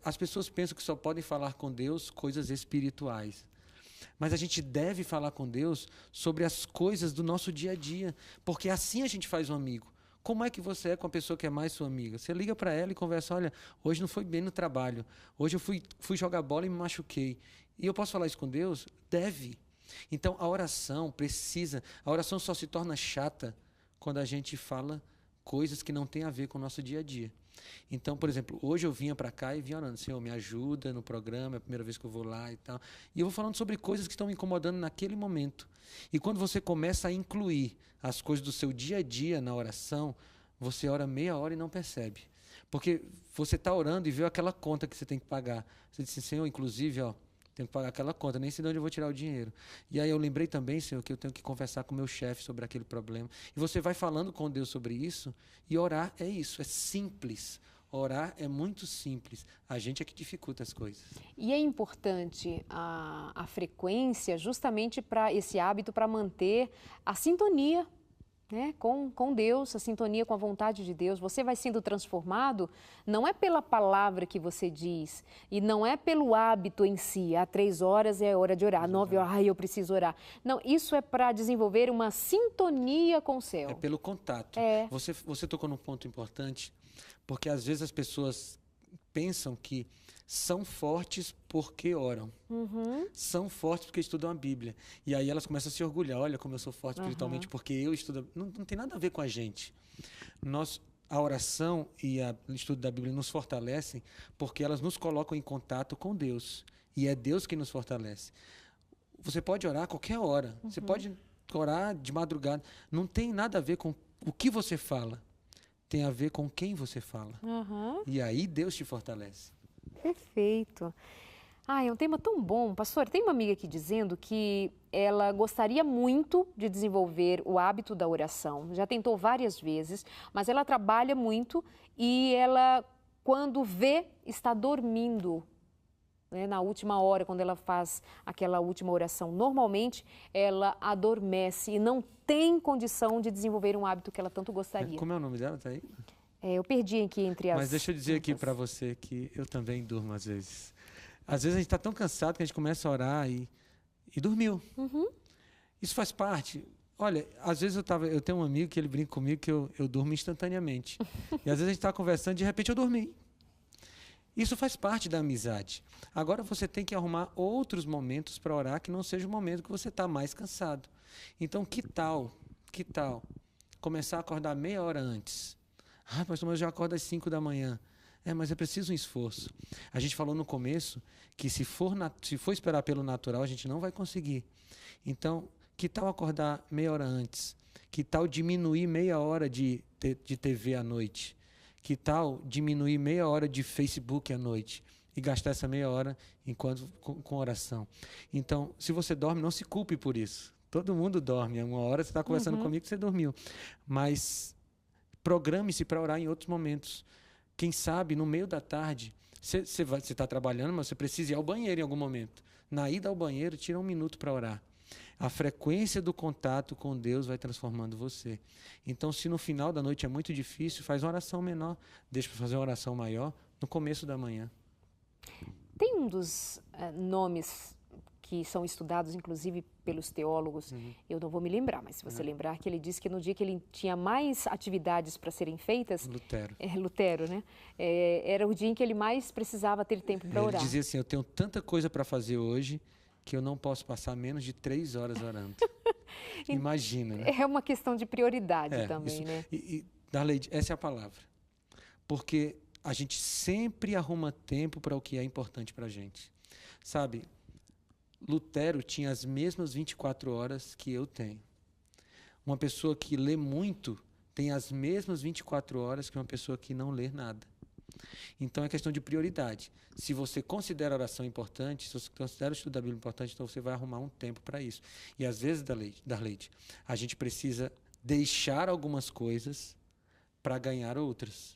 As pessoas pensam que só podem falar com Deus coisas espirituais. Mas a gente deve falar com Deus sobre as coisas do nosso dia a dia, porque assim a gente faz um amigo. Como é que você é com a pessoa que é mais sua amiga? Você liga para ela e conversa, olha, hoje não foi bem no trabalho, hoje eu fui jogar bola e me machuquei. E eu posso falar isso com Deus? Deve. Então a oração só se torna chata quando a gente fala coisas que não têm a ver com o nosso dia a dia. Então, por exemplo, hoje eu vinha para cá e vinha orando, Senhor, me ajuda no programa, é a primeira vez que eu vou lá e tal. E eu vou falando sobre coisas que estão me incomodando naquele momento. E quando você começa a incluir as coisas do seu dia a dia na oração, você ora meia hora e não percebe. Porque você está orando e vê aquela conta que você tem que pagar. Você diz assim, Senhor, inclusive, ó, tenho que pagar aquela conta, nem sei de onde eu vou tirar o dinheiro. E aí eu lembrei também, Senhor, que eu tenho que conversar com o meu chefe sobre aquele problema. E você vai falando com Deus sobre isso, e orar é isso, é simples. Orar é muito simples. A gente é que dificulta as coisas. E é importante a frequência justamente para esse hábito, para manter a sintonia, né, com Deus, a sintonia com a vontade de Deus. Você vai sendo transformado, não é pela palavra que você diz, e não é pelo hábito em si, 3 horas é hora de orar, 9 horas, eu preciso orar. Não, isso é para desenvolver uma sintonia com o céu. É pelo contato. É. Você tocou num ponto importante, porque às vezes as pessoas pensam que são fortes porque oram. São fortes porque estudam a Bíblia. E aí elas começam a se orgulhar. Olha como eu sou forte espiritualmente porque eu estudo. Não tem nada a ver com a gente. A oração e o estudo da Bíblia nos fortalecem porque elas nos colocam em contato com Deus. E é Deus que nos fortalece. Você pode orar a qualquer hora. Você pode orar de madrugada. Não tem nada a ver com o que você fala. Tem a ver com quem você fala. E aí Deus te fortalece. Perfeito. É um tema tão bom. Pastor, tem uma amiga aqui dizendo que ela gostaria muito de desenvolver o hábito da oração. Já tentou várias vezes, mas ela trabalha muito e ela, quando vê, está dormindo, né, na última hora, quando ela faz aquela última oração. Normalmente, ela adormece e não tem condição de desenvolver um hábito que ela tanto gostaria. Como é o nome dela? Tá aí? Eu perdi aqui entre as... Mas deixa eu dizer aqui para você que eu também durmo às vezes. Às vezes a gente está tão cansado que a gente começa a orar e dormiu. Isso faz parte. Olha, às vezes eu tenho um amigo que ele brinca comigo que eu durmo instantaneamente. E às vezes a gente está conversando e de repente eu dormi. Isso faz parte da amizade. Agora você tem que arrumar outros momentos para orar que não seja o momento que você está mais cansado. Então, que tal começar a acordar meia hora antes? Pastor, mas eu já acordo às 5 da manhã. Mas é preciso um esforço. A gente falou no começo que se for esperar pelo natural, a gente não vai conseguir. Então, que tal acordar meia hora antes? Que tal diminuir meia hora de TV à noite? Que tal diminuir meia hora de Facebook à noite? E gastar essa meia hora com oração. Então, se você dorme, não se culpe por isso. Todo mundo dorme. Uma hora você está conversando comigo que você dormiu. Mas programe-se para orar em outros momentos. Quem sabe, no meio da tarde, você está trabalhando, mas você precisa ir ao banheiro em algum momento. Na ida ao banheiro, tira 1 minuto para orar. A frequência do contato com Deus vai transformando você. Então, se no final da noite é muito difícil, faz uma oração menor. Deixa para fazer uma oração maior no começo da manhã. Tem um dos nomes que são estudados, inclusive, pelos teólogos, eu não vou me lembrar, mas se você lembrar, que ele disse que no dia que ele tinha mais atividades para serem feitas... Lutero, né? Era o dia em que ele mais precisava ter tempo para orar. Ele dizia assim, eu tenho tanta coisa para fazer hoje que eu não posso passar menos de 3 horas orando. Imagina, né? É uma questão de prioridade também, né? Darleide, essa é a palavra. Porque a gente sempre arruma tempo para o que é importante para a gente. Sabe, Lutero tinha as mesmas 24 horas que eu tenho. Uma pessoa que lê muito tem as mesmas 24 horas que uma pessoa que não lê nada. Então é questão de prioridade. Se você considera a oração importante, se você considera o estudo da Bíblia importante, então você vai arrumar um tempo para isso. E às vezes, Darleide, a gente precisa deixar algumas coisas para ganhar outras.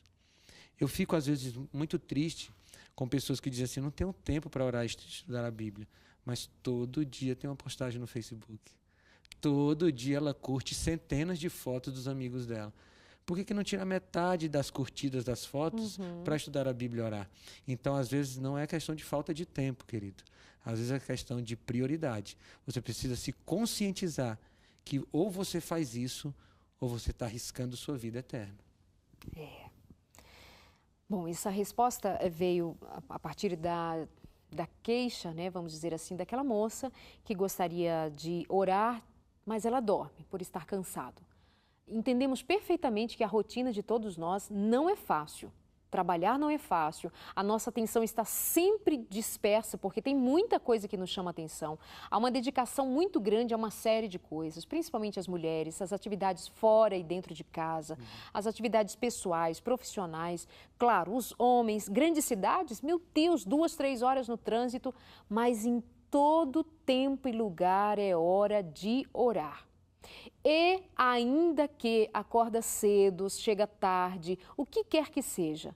Eu fico, às vezes, muito triste com pessoas que dizem assim, não tenho tempo para orar e estudar a Bíblia. Mas todo dia tem uma postagem no Facebook. Todo dia ela curte centenas de fotos dos amigos dela. Por que não tira metade das curtidas das fotos para estudar a Bíblia e orar? Então, às vezes, não é questão de falta de tempo, querido. Às vezes é questão de prioridade. Você precisa se conscientizar que ou você faz isso ou você está arriscando sua vida eterna. Bom, essa resposta veio a partir da queixa, né, vamos dizer assim, daquela moça que gostaria de orar, mas ela dorme por estar cansado. Entendemos perfeitamente que a rotina de todos nós não é fácil, Trabalhar não é fácil, a nossa atenção está sempre dispersa, porque tem muita coisa que nos chama atenção. Há uma dedicação muito grande a uma série de coisas, principalmente as mulheres, as atividades fora e dentro de casa, as atividades pessoais, profissionais, claro, os homens, grandes cidades, meu Deus, 2, 3 horas no trânsito, mas em todo tempo e lugar é hora de orar. E ainda que acorda cedo, chega tarde, o que quer que seja.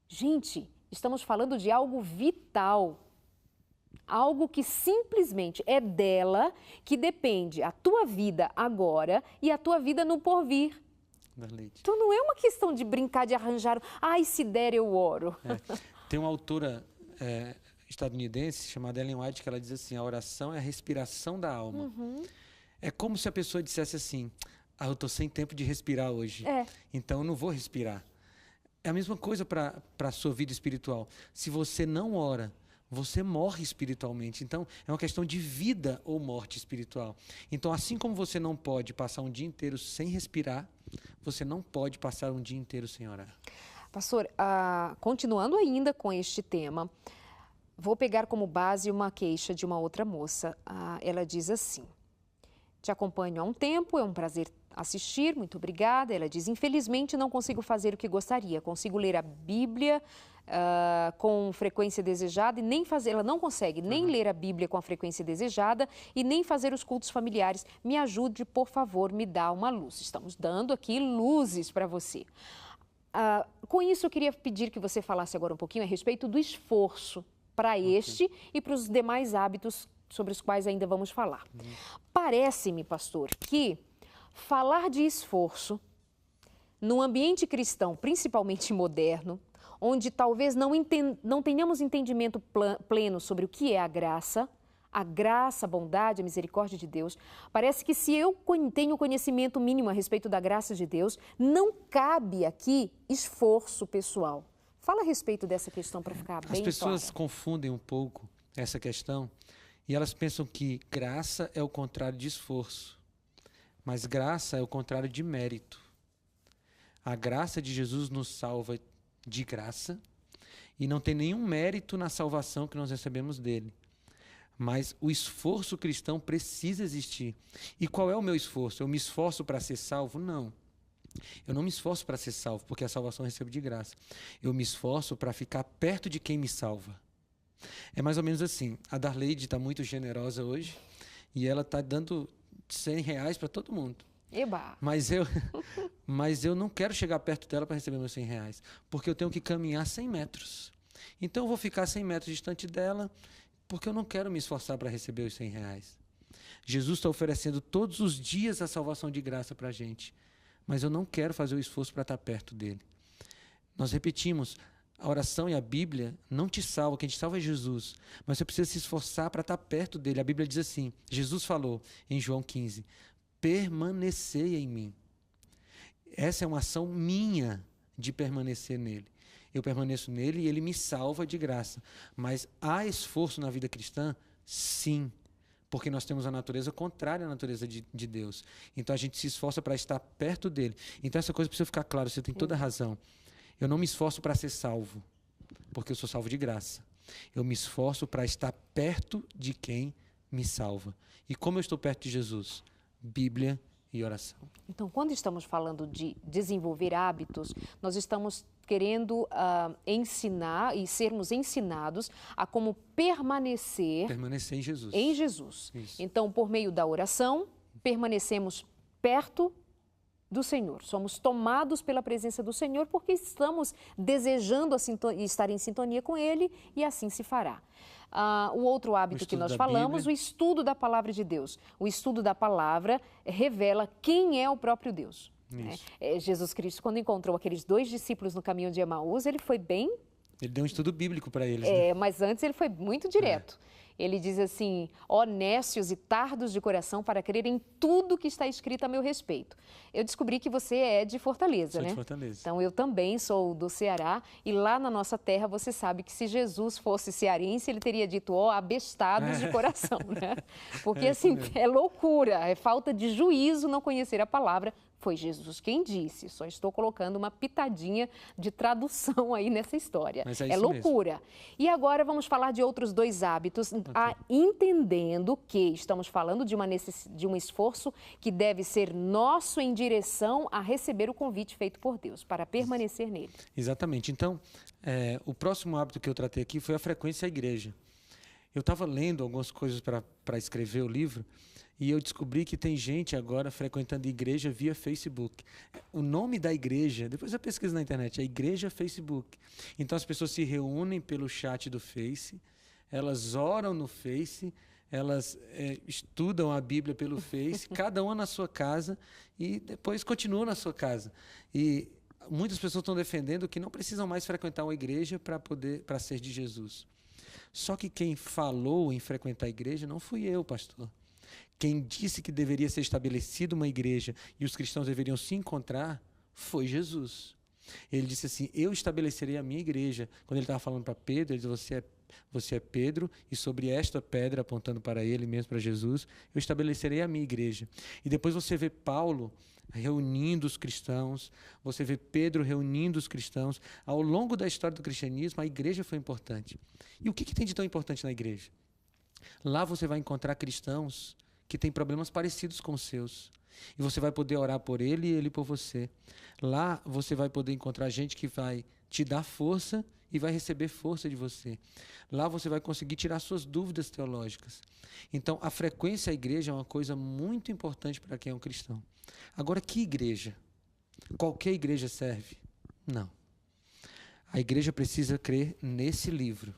Gente, estamos falando de algo vital, algo que simplesmente é dela que depende a tua vida agora e a tua vida no porvir. Então não é uma questão de brincar, de arranjar, ai, se der eu oro. Tem uma autora estadunidense chamada Ellen White que ela diz assim, a oração é a respiração da alma. É como se a pessoa dissesse assim, eu estou sem tempo de respirar hoje, então eu não vou respirar. É a mesma coisa para a sua vida espiritual. Se você não ora, você morre espiritualmente. Então, é uma questão de vida ou morte espiritual. Então, assim como você não pode passar um dia inteiro sem respirar, você não pode passar um dia inteiro sem orar. Pastor, continuando ainda com este tema, vou pegar como base uma queixa de uma outra moça. Ela diz assim, te acompanho há um tempo, é um prazer assistir, muito obrigada. Ela diz, infelizmente não consigo fazer o que gostaria, consigo ler a Bíblia com frequência desejada e nem fazer, ela não consegue nem ler a Bíblia com a frequência desejada e nem fazer os cultos familiares. Me ajude, por favor, me dá uma luz. Estamos dando aqui luzes para você. Com isso, eu queria pedir que você falasse agora um pouquinho a respeito do esforço para este e para os demais hábitos sobre os quais ainda vamos falar. Parece-me, pastor, que falar de esforço num ambiente cristão, principalmente moderno, onde talvez não tenhamos entendimento pleno sobre o que é a graça, a bondade, a misericórdia de Deus, parece que se eu tenho conhecimento mínimo a respeito da graça de Deus, não cabe aqui esforço pessoal. Fala a respeito dessa questão para ficar bem As pessoas clara. confundem um pouco essa questão e elas pensam que graça é o contrário de esforço, mas graça é o contrário de mérito. A graça de Jesus nos salva de graça e não tem nenhum mérito na salvação que nós recebemos dele. Mas o esforço cristão precisa existir. E qual é o meu esforço? Eu me esforço para ser salvo? Não. Eu não me esforço para ser salvo, porque a salvação eu recebo de graça. Eu me esforço para ficar perto de quem me salva. É mais ou menos assim. A Darleide está muito generosa hoje e ela está dando R$100 para todo mundo. Eba! Mas eu não quero chegar perto dela para receber meus R$100, porque eu tenho que caminhar 100 metros. Então eu vou ficar 100 metros distante dela, porque eu não quero me esforçar para receber os R$100. Jesus está oferecendo todos os dias a salvação de graça para a gente, mas eu não quero fazer o esforço para estar perto dele. Nós repetimos, a oração e a Bíblia não te salvam, quem te salva é Jesus, mas você precisa se esforçar para estar perto dele. A Bíblia diz assim, Jesus falou em João 15, permanecei em mim. Essa é uma ação minha de permanecer nele. Eu permaneço nele e ele me salva de graça. Mas há esforço na vida cristã? Sim. Porque nós temos a natureza contrária à natureza de Deus. Então a gente se esforça para estar perto dele. Então essa coisa precisa ficar clara, você tem toda a razão. Eu não me esforço para ser salvo, porque eu sou salvo de graça. Eu me esforço para estar perto de quem me salva. E como eu estou perto de Jesus? Bíblia e oração. Então, quando estamos falando de desenvolver hábitos, nós estamos querendo ensinar e sermos ensinados a como permanecer em Jesus. Em Jesus. Isso. Então, por meio da oração, permanecemos perto do Senhor. Somos tomados pela presença do Senhor porque estamos desejando estar em sintonia com Ele e assim se fará. O outro hábito que nós falamos, o estudo da palavra de Deus. O estudo da palavra revela quem é o próprio Deus. Jesus Cristo, quando encontrou aqueles 2 discípulos no caminho de Emaús, ele foi bem... Ele deu um estudo bíblico para eles. Né? Mas antes ele foi muito direto. Ele diz assim, ó nécios e tardos de coração para crer em tudo que está escrito a meu respeito. Eu descobri que você é de Fortaleza, né? Sou de Fortaleza. Então, eu também sou do Ceará e lá na nossa terra você sabe que se Jesus fosse cearense, ele teria dito, ó, abestados de coração, né? Porque assim, é loucura, é falta de juízo não conhecer a palavra Foi Jesus quem disse, só estou colocando uma pitadinha de tradução aí nessa história. Mas é É isso loucura. mesmo. E agora vamos falar de outros dois hábitos, entendendo que estamos falando de um esforço que deve ser nosso em direção a receber o convite feito por Deus, para permanecer nele. Exatamente. Então, o próximo hábito que eu tratei aqui foi a frequência à igreja. Eu estava lendo algumas coisas para escrever o livro e eu descobri que tem gente agora frequentando igreja via Facebook. O nome da igreja, depois eu pesquiso na internet, é Igreja Facebook. Então as pessoas se reúnem pelo chat do Face, elas oram no Face, elas estudam a Bíblia pelo Face, cada uma na sua casa e depois continuam na sua casa. E muitas pessoas estão defendendo que não precisam mais frequentar uma igreja para ser de Jesus. Só que quem falou em frequentar a igreja não fui eu, pastor. Quem disse que deveria ser estabelecida uma igreja e os cristãos deveriam se encontrar foi Jesus. Ele disse assim, eu estabelecerei a minha igreja. Quando ele estava falando para Pedro, ele disse, você é Pedro, e sobre esta pedra, apontando para ele mesmo, para Jesus, eu estabelecerei a minha igreja. E depois você vê Paulo reunindo os cristãos, você vê Pedro reunindo os cristãos. Ao longo da história do cristianismo, a igreja foi importante. E o que tem de tão importante na igreja? Lá você vai encontrar cristãos que têm problemas parecidos com os seus. E você vai poder orar por ele e ele por você. Lá você vai poder encontrar gente que vai te dar força e vai receber força de você. Lá você vai conseguir tirar suas dúvidas teológicas. Então, a frequência à igreja é uma coisa muito importante para quem é um cristão. Agora, que igreja? Qualquer igreja serve? Não. A igreja precisa crer nesse livro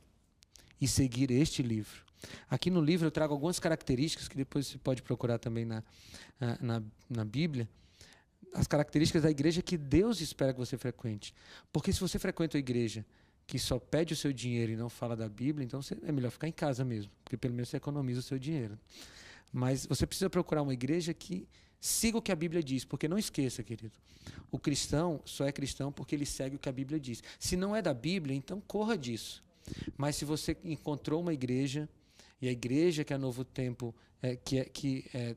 e seguir este livro. Aqui no livro eu trago algumas características que depois você pode procurar também na Bíblia. As características da igreja que Deus espera que você frequente. Porque se você frequenta a igreja que só pede o seu dinheiro e não fala da Bíblia, então é melhor ficar em casa mesmo, porque pelo menos você economiza o seu dinheiro. Mas você precisa procurar uma igreja que siga o que a Bíblia diz, porque não esqueça, querido, o cristão só é cristão porque ele segue o que a Bíblia diz. Se não é da Bíblia, então corra disso. Mas se você encontrou uma igreja, e a igreja que é a Novo Tempo, que é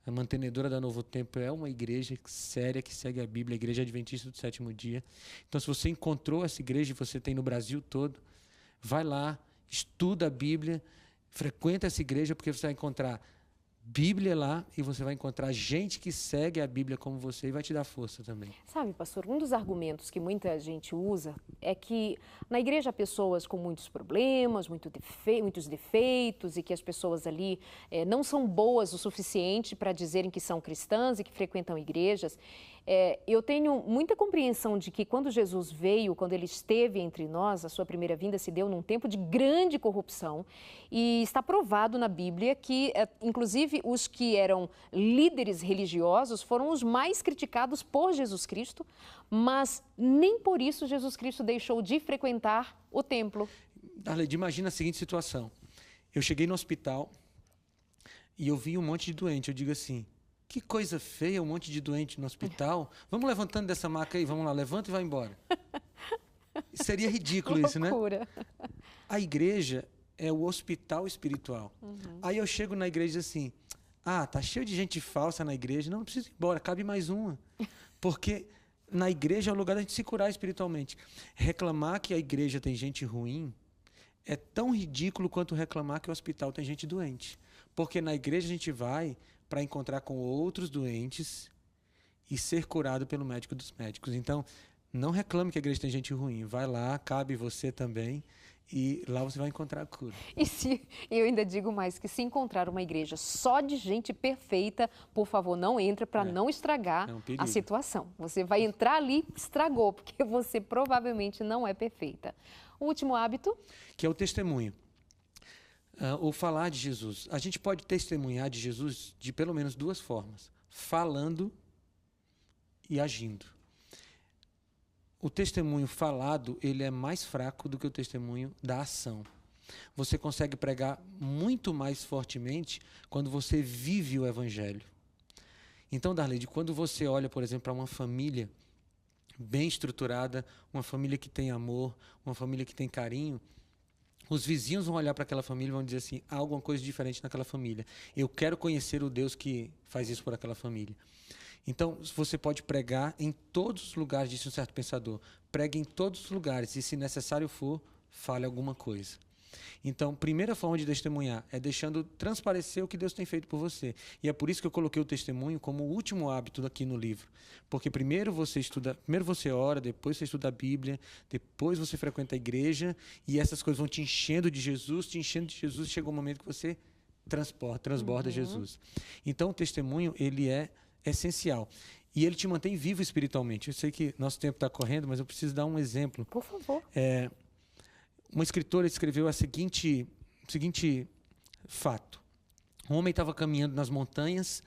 a mantenedora da Novo Tempo, é uma igreja séria que segue a Bíblia, a Igreja Adventista do Sétimo Dia. Então, se você encontrou essa igreja, e você tem no Brasil todo, vai lá, estuda a Bíblia, frequenta essa igreja, porque você vai encontrar Bíblia lá e você vai encontrar gente que segue a Bíblia como você e vai te dar força também. Sabe, pastor, um dos argumentos que muita gente usa é que na igreja há pessoas com muitos problemas, muitos defeitos e que as pessoas ali não são boas o suficiente para dizerem que são cristãs e que frequentam igrejas. Eu tenho muita compreensão de que quando Jesus veio, quando ele esteve entre nós, a sua primeira vinda se deu num tempo de grande corrupção e está provado na Bíblia que, inclusive, os que eram líderes religiosos foram os mais criticados por Jesus Cristo, mas nem por isso Jesus Cristo deixou de frequentar o templo. Darlene, imagina a seguinte situação. Eu cheguei no hospital e eu vi um monte de doente. Eu digo assim, que coisa feia, um monte de doente no hospital. Vamos levantando dessa maca aí, vamos lá, levanta e vai embora. Seria ridículo isso, né? A igreja é o hospital espiritual. Aí eu chego na igreja assim, tá cheio de gente falsa na igreja, não precisa ir embora, cabe mais uma. Porque na igreja é o lugar da gente se curar espiritualmente. Reclamar que a igreja tem gente ruim é tão ridículo quanto reclamar que o hospital tem gente doente. Porque na igreja a gente vai para encontrar com outros doentes e ser curado pelo médico dos médicos. Então, não reclame que a igreja tem gente ruim. Vai lá, cabe você também, e lá você vai encontrar a cura. Eu ainda digo mais, que se encontrar uma igreja só de gente perfeita, por favor, não entra para não estragar a situação. Você vai entrar ali, estragou, porque você provavelmente não é perfeita. O último hábito? Que é o testemunho. O falar de Jesus. A gente pode testemunhar de Jesus de pelo menos duas formas. Falando e agindo. O testemunho falado, ele é mais fraco do que o testemunho da ação. Você consegue pregar muito mais fortemente quando você vive o evangelho. Então, Darlene, quando você olha, por exemplo, para uma família bem estruturada, uma família que tem amor, uma família que tem carinho, os vizinhos vão olhar para aquela família e vão dizer assim, há alguma coisa diferente naquela família. Eu quero conhecer o Deus que faz isso por aquela família. Então, você pode pregar em todos os lugares, disse um certo pensador. Pregue em todos os lugares e, se necessário for, fale alguma coisa. Então, primeira forma de testemunhar é deixando transparecer o que Deus tem feito por você. E é por isso que eu coloquei o testemunho como o último hábito aqui no livro. Porque primeiro você ora, depois você estuda a Bíblia, depois você frequenta a igreja e essas coisas vão te enchendo de Jesus, chega um momento que você transborda Jesus. Então, o testemunho, ele é essencial. E ele te mantém vivo espiritualmente. Eu sei que nosso tempo está correndo, mas eu preciso dar um exemplo. Por favor. Uma escritora escreveu o seguinte fato. Um homem estava caminhando nas montanhas,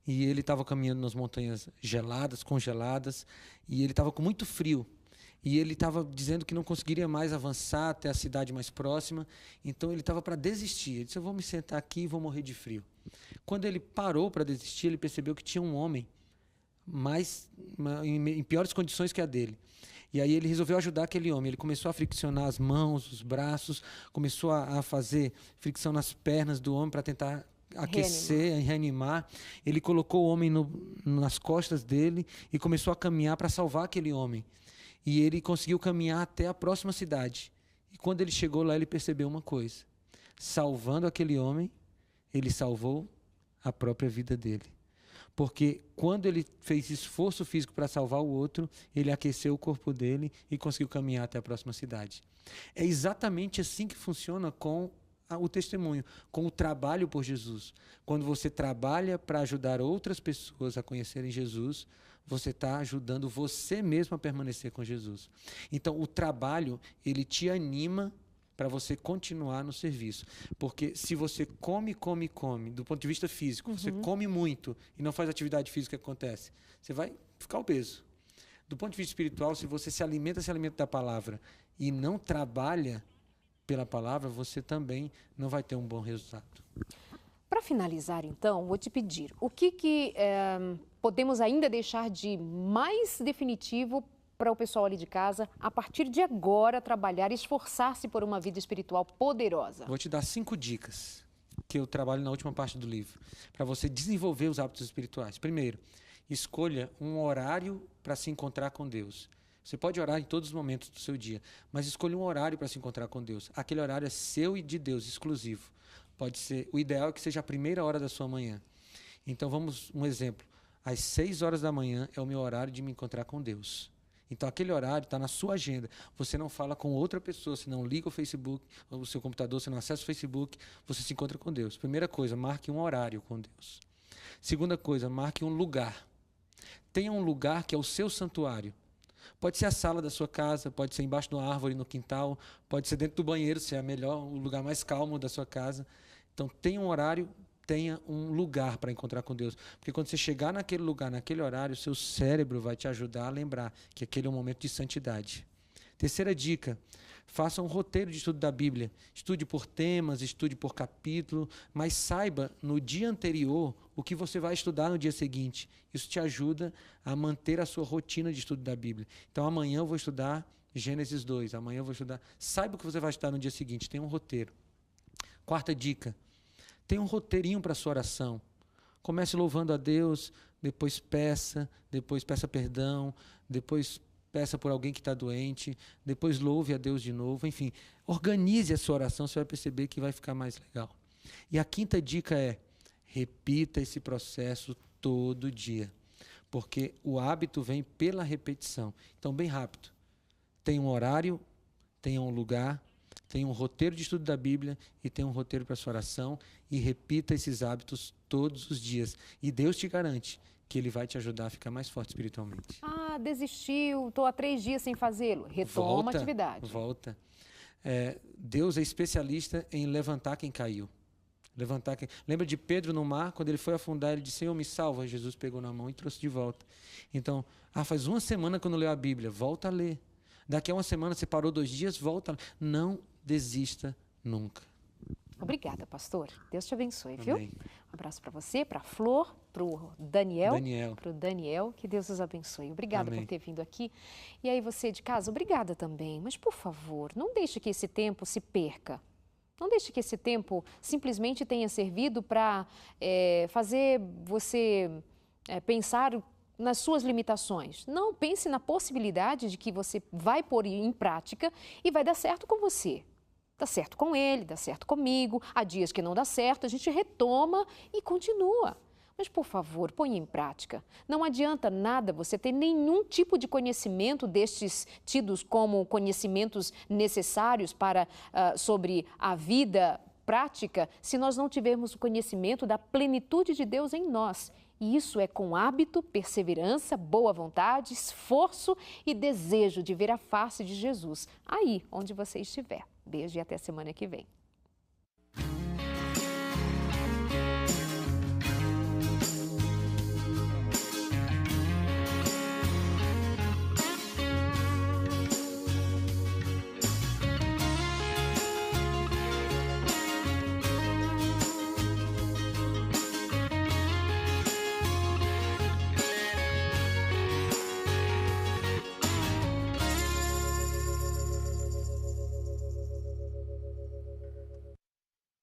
e ele estava caminhando nas montanhas geladas, congeladas, e ele estava com muito frio. E ele estava dizendo que não conseguiria mais avançar até a cidade mais próxima, então ele estava para desistir. Ele disse, eu vou me sentar aqui e vou morrer de frio. Quando ele parou para desistir, ele percebeu que tinha um homem em piores condições que a dele. E aí ele resolveu ajudar aquele homem. Ele começou a friccionar as mãos, os braços, começou a fazer fricção nas pernas do homem para tentar aquecer, reanimar. Ele colocou o homem nas costas dele e começou a caminhar para salvar aquele homem. E ele conseguiu caminhar até a próxima cidade. E quando ele chegou lá, ele percebeu uma coisa. Salvando aquele homem, ele salvou a própria vida dele. Porque quando ele fez esforço físico para salvar o outro, ele aqueceu o corpo dele e conseguiu caminhar até a próxima cidade. É exatamente assim que funciona com o testemunho, com o trabalho por Jesus. Quando você trabalha para ajudar outras pessoas a conhecerem Jesus, você está ajudando você mesmo a permanecer com Jesus. Então, o trabalho, ele te anima para você continuar no serviço. Porque se você come, do ponto de vista físico, você come muito e não faz atividade física, o que acontece? Você vai ficar obeso. Do ponto de vista espiritual, se você se alimenta da palavra e não trabalha pela palavra, você também não vai ter um bom resultado. Para finalizar, então, vou te pedir, o que podemos ainda deixar de mais definitivo para o pessoal ali de casa, a partir de agora, trabalhar e esforçar-se por uma vida espiritual poderosa? Vou te dar 5 dicas que eu trabalho na última parte do livro, para você desenvolver os hábitos espirituais. Primeiro, escolha um horário para se encontrar com Deus. Você pode orar em todos os momentos do seu dia, mas escolha um horário para se encontrar com Deus. Aquele horário é seu e de Deus, exclusivo. Pode ser, o ideal é que seja a primeira hora da sua manhã. Então, um exemplo. Às 6 horas da manhã é o meu horário de me encontrar com Deus. Então, aquele horário está na sua agenda. Você não fala com outra pessoa, você não liga o Facebook, o seu computador, você não acessa o Facebook, você se encontra com Deus. Primeira coisa, marque um horário com Deus. Segunda coisa, marque um lugar. Tenha um lugar que é o seu santuário. Pode ser a sala da sua casa, pode ser embaixo de uma árvore no quintal, pode ser dentro do banheiro, se é melhor, o lugar mais calmo da sua casa. Então, tenha um horário, tenha um lugar para encontrar com Deus. Porque quando você chegar naquele lugar, naquele horário, o seu cérebro vai te ajudar a lembrar que aquele é um momento de santidade. Terceira dica, faça um roteiro de estudo da Bíblia. Estude por temas, estude por capítulo, mas saiba no dia anterior o que você vai estudar no dia seguinte. Isso te ajuda a manter a sua rotina de estudo da Bíblia. Então, amanhã eu vou estudar Gênesis 2, amanhã eu vou estudar... Saiba o que você vai estudar no dia seguinte, tem um roteiro. Quarta dica, tem um roteirinho para a sua oração. Comece louvando a Deus, depois peça perdão, depois peça por alguém que está doente, depois louve a Deus de novo. Enfim, organize a sua oração, você vai perceber que vai ficar mais legal. E a quinta dica é, repita esse processo todo dia, porque o hábito vem pela repetição. Então, bem rápido, tenha um horário, tenha um lugar, tem um roteiro de estudo da Bíblia e tem um roteiro para a sua oração e repita esses hábitos todos os dias. E Deus te garante que Ele vai te ajudar a ficar mais forte espiritualmente. Ah, desistiu, estou há 3 dias sem fazê-lo. Retoma a atividade. Volta. Deus é especialista em levantar quem caiu. Lembra de Pedro no mar, quando ele foi afundar, ele disse, Senhor, me salva. Jesus pegou na mão e trouxe de volta. Então, faz 1 semana que eu não leio a Bíblia, volta a ler. Daqui a 1 semana você parou 2 dias, volta a ler. Não desista nunca. Obrigada, pastor. Deus te abençoe, Amém. Viu? Um abraço para você, para a Flor, para o Daniel. Para o Daniel, que Deus os abençoe. Obrigada por ter vindo aqui. E aí você de casa, obrigada também. Mas, por favor, não deixe que esse tempo se perca. Não deixe que esse tempo simplesmente tenha servido para fazer você pensar nas suas limitações. Não, pense na possibilidade de que você vai pôr em prática e vai dar certo com você. Dá certo com ele, dá certo comigo. Há dias que não dá certo, a gente retoma e continua. Mas, por favor, ponha em prática. Não adianta nada você ter nenhum tipo de conhecimento destes tidos como conhecimentos necessários para, sobre a vida prática se nós não tivermos o conhecimento da plenitude de Deus em nós. E isso é com hábito, perseverança, boa vontade, esforço e desejo de ver a face de Jesus aí onde você estiver. Beijo e até semana que vem.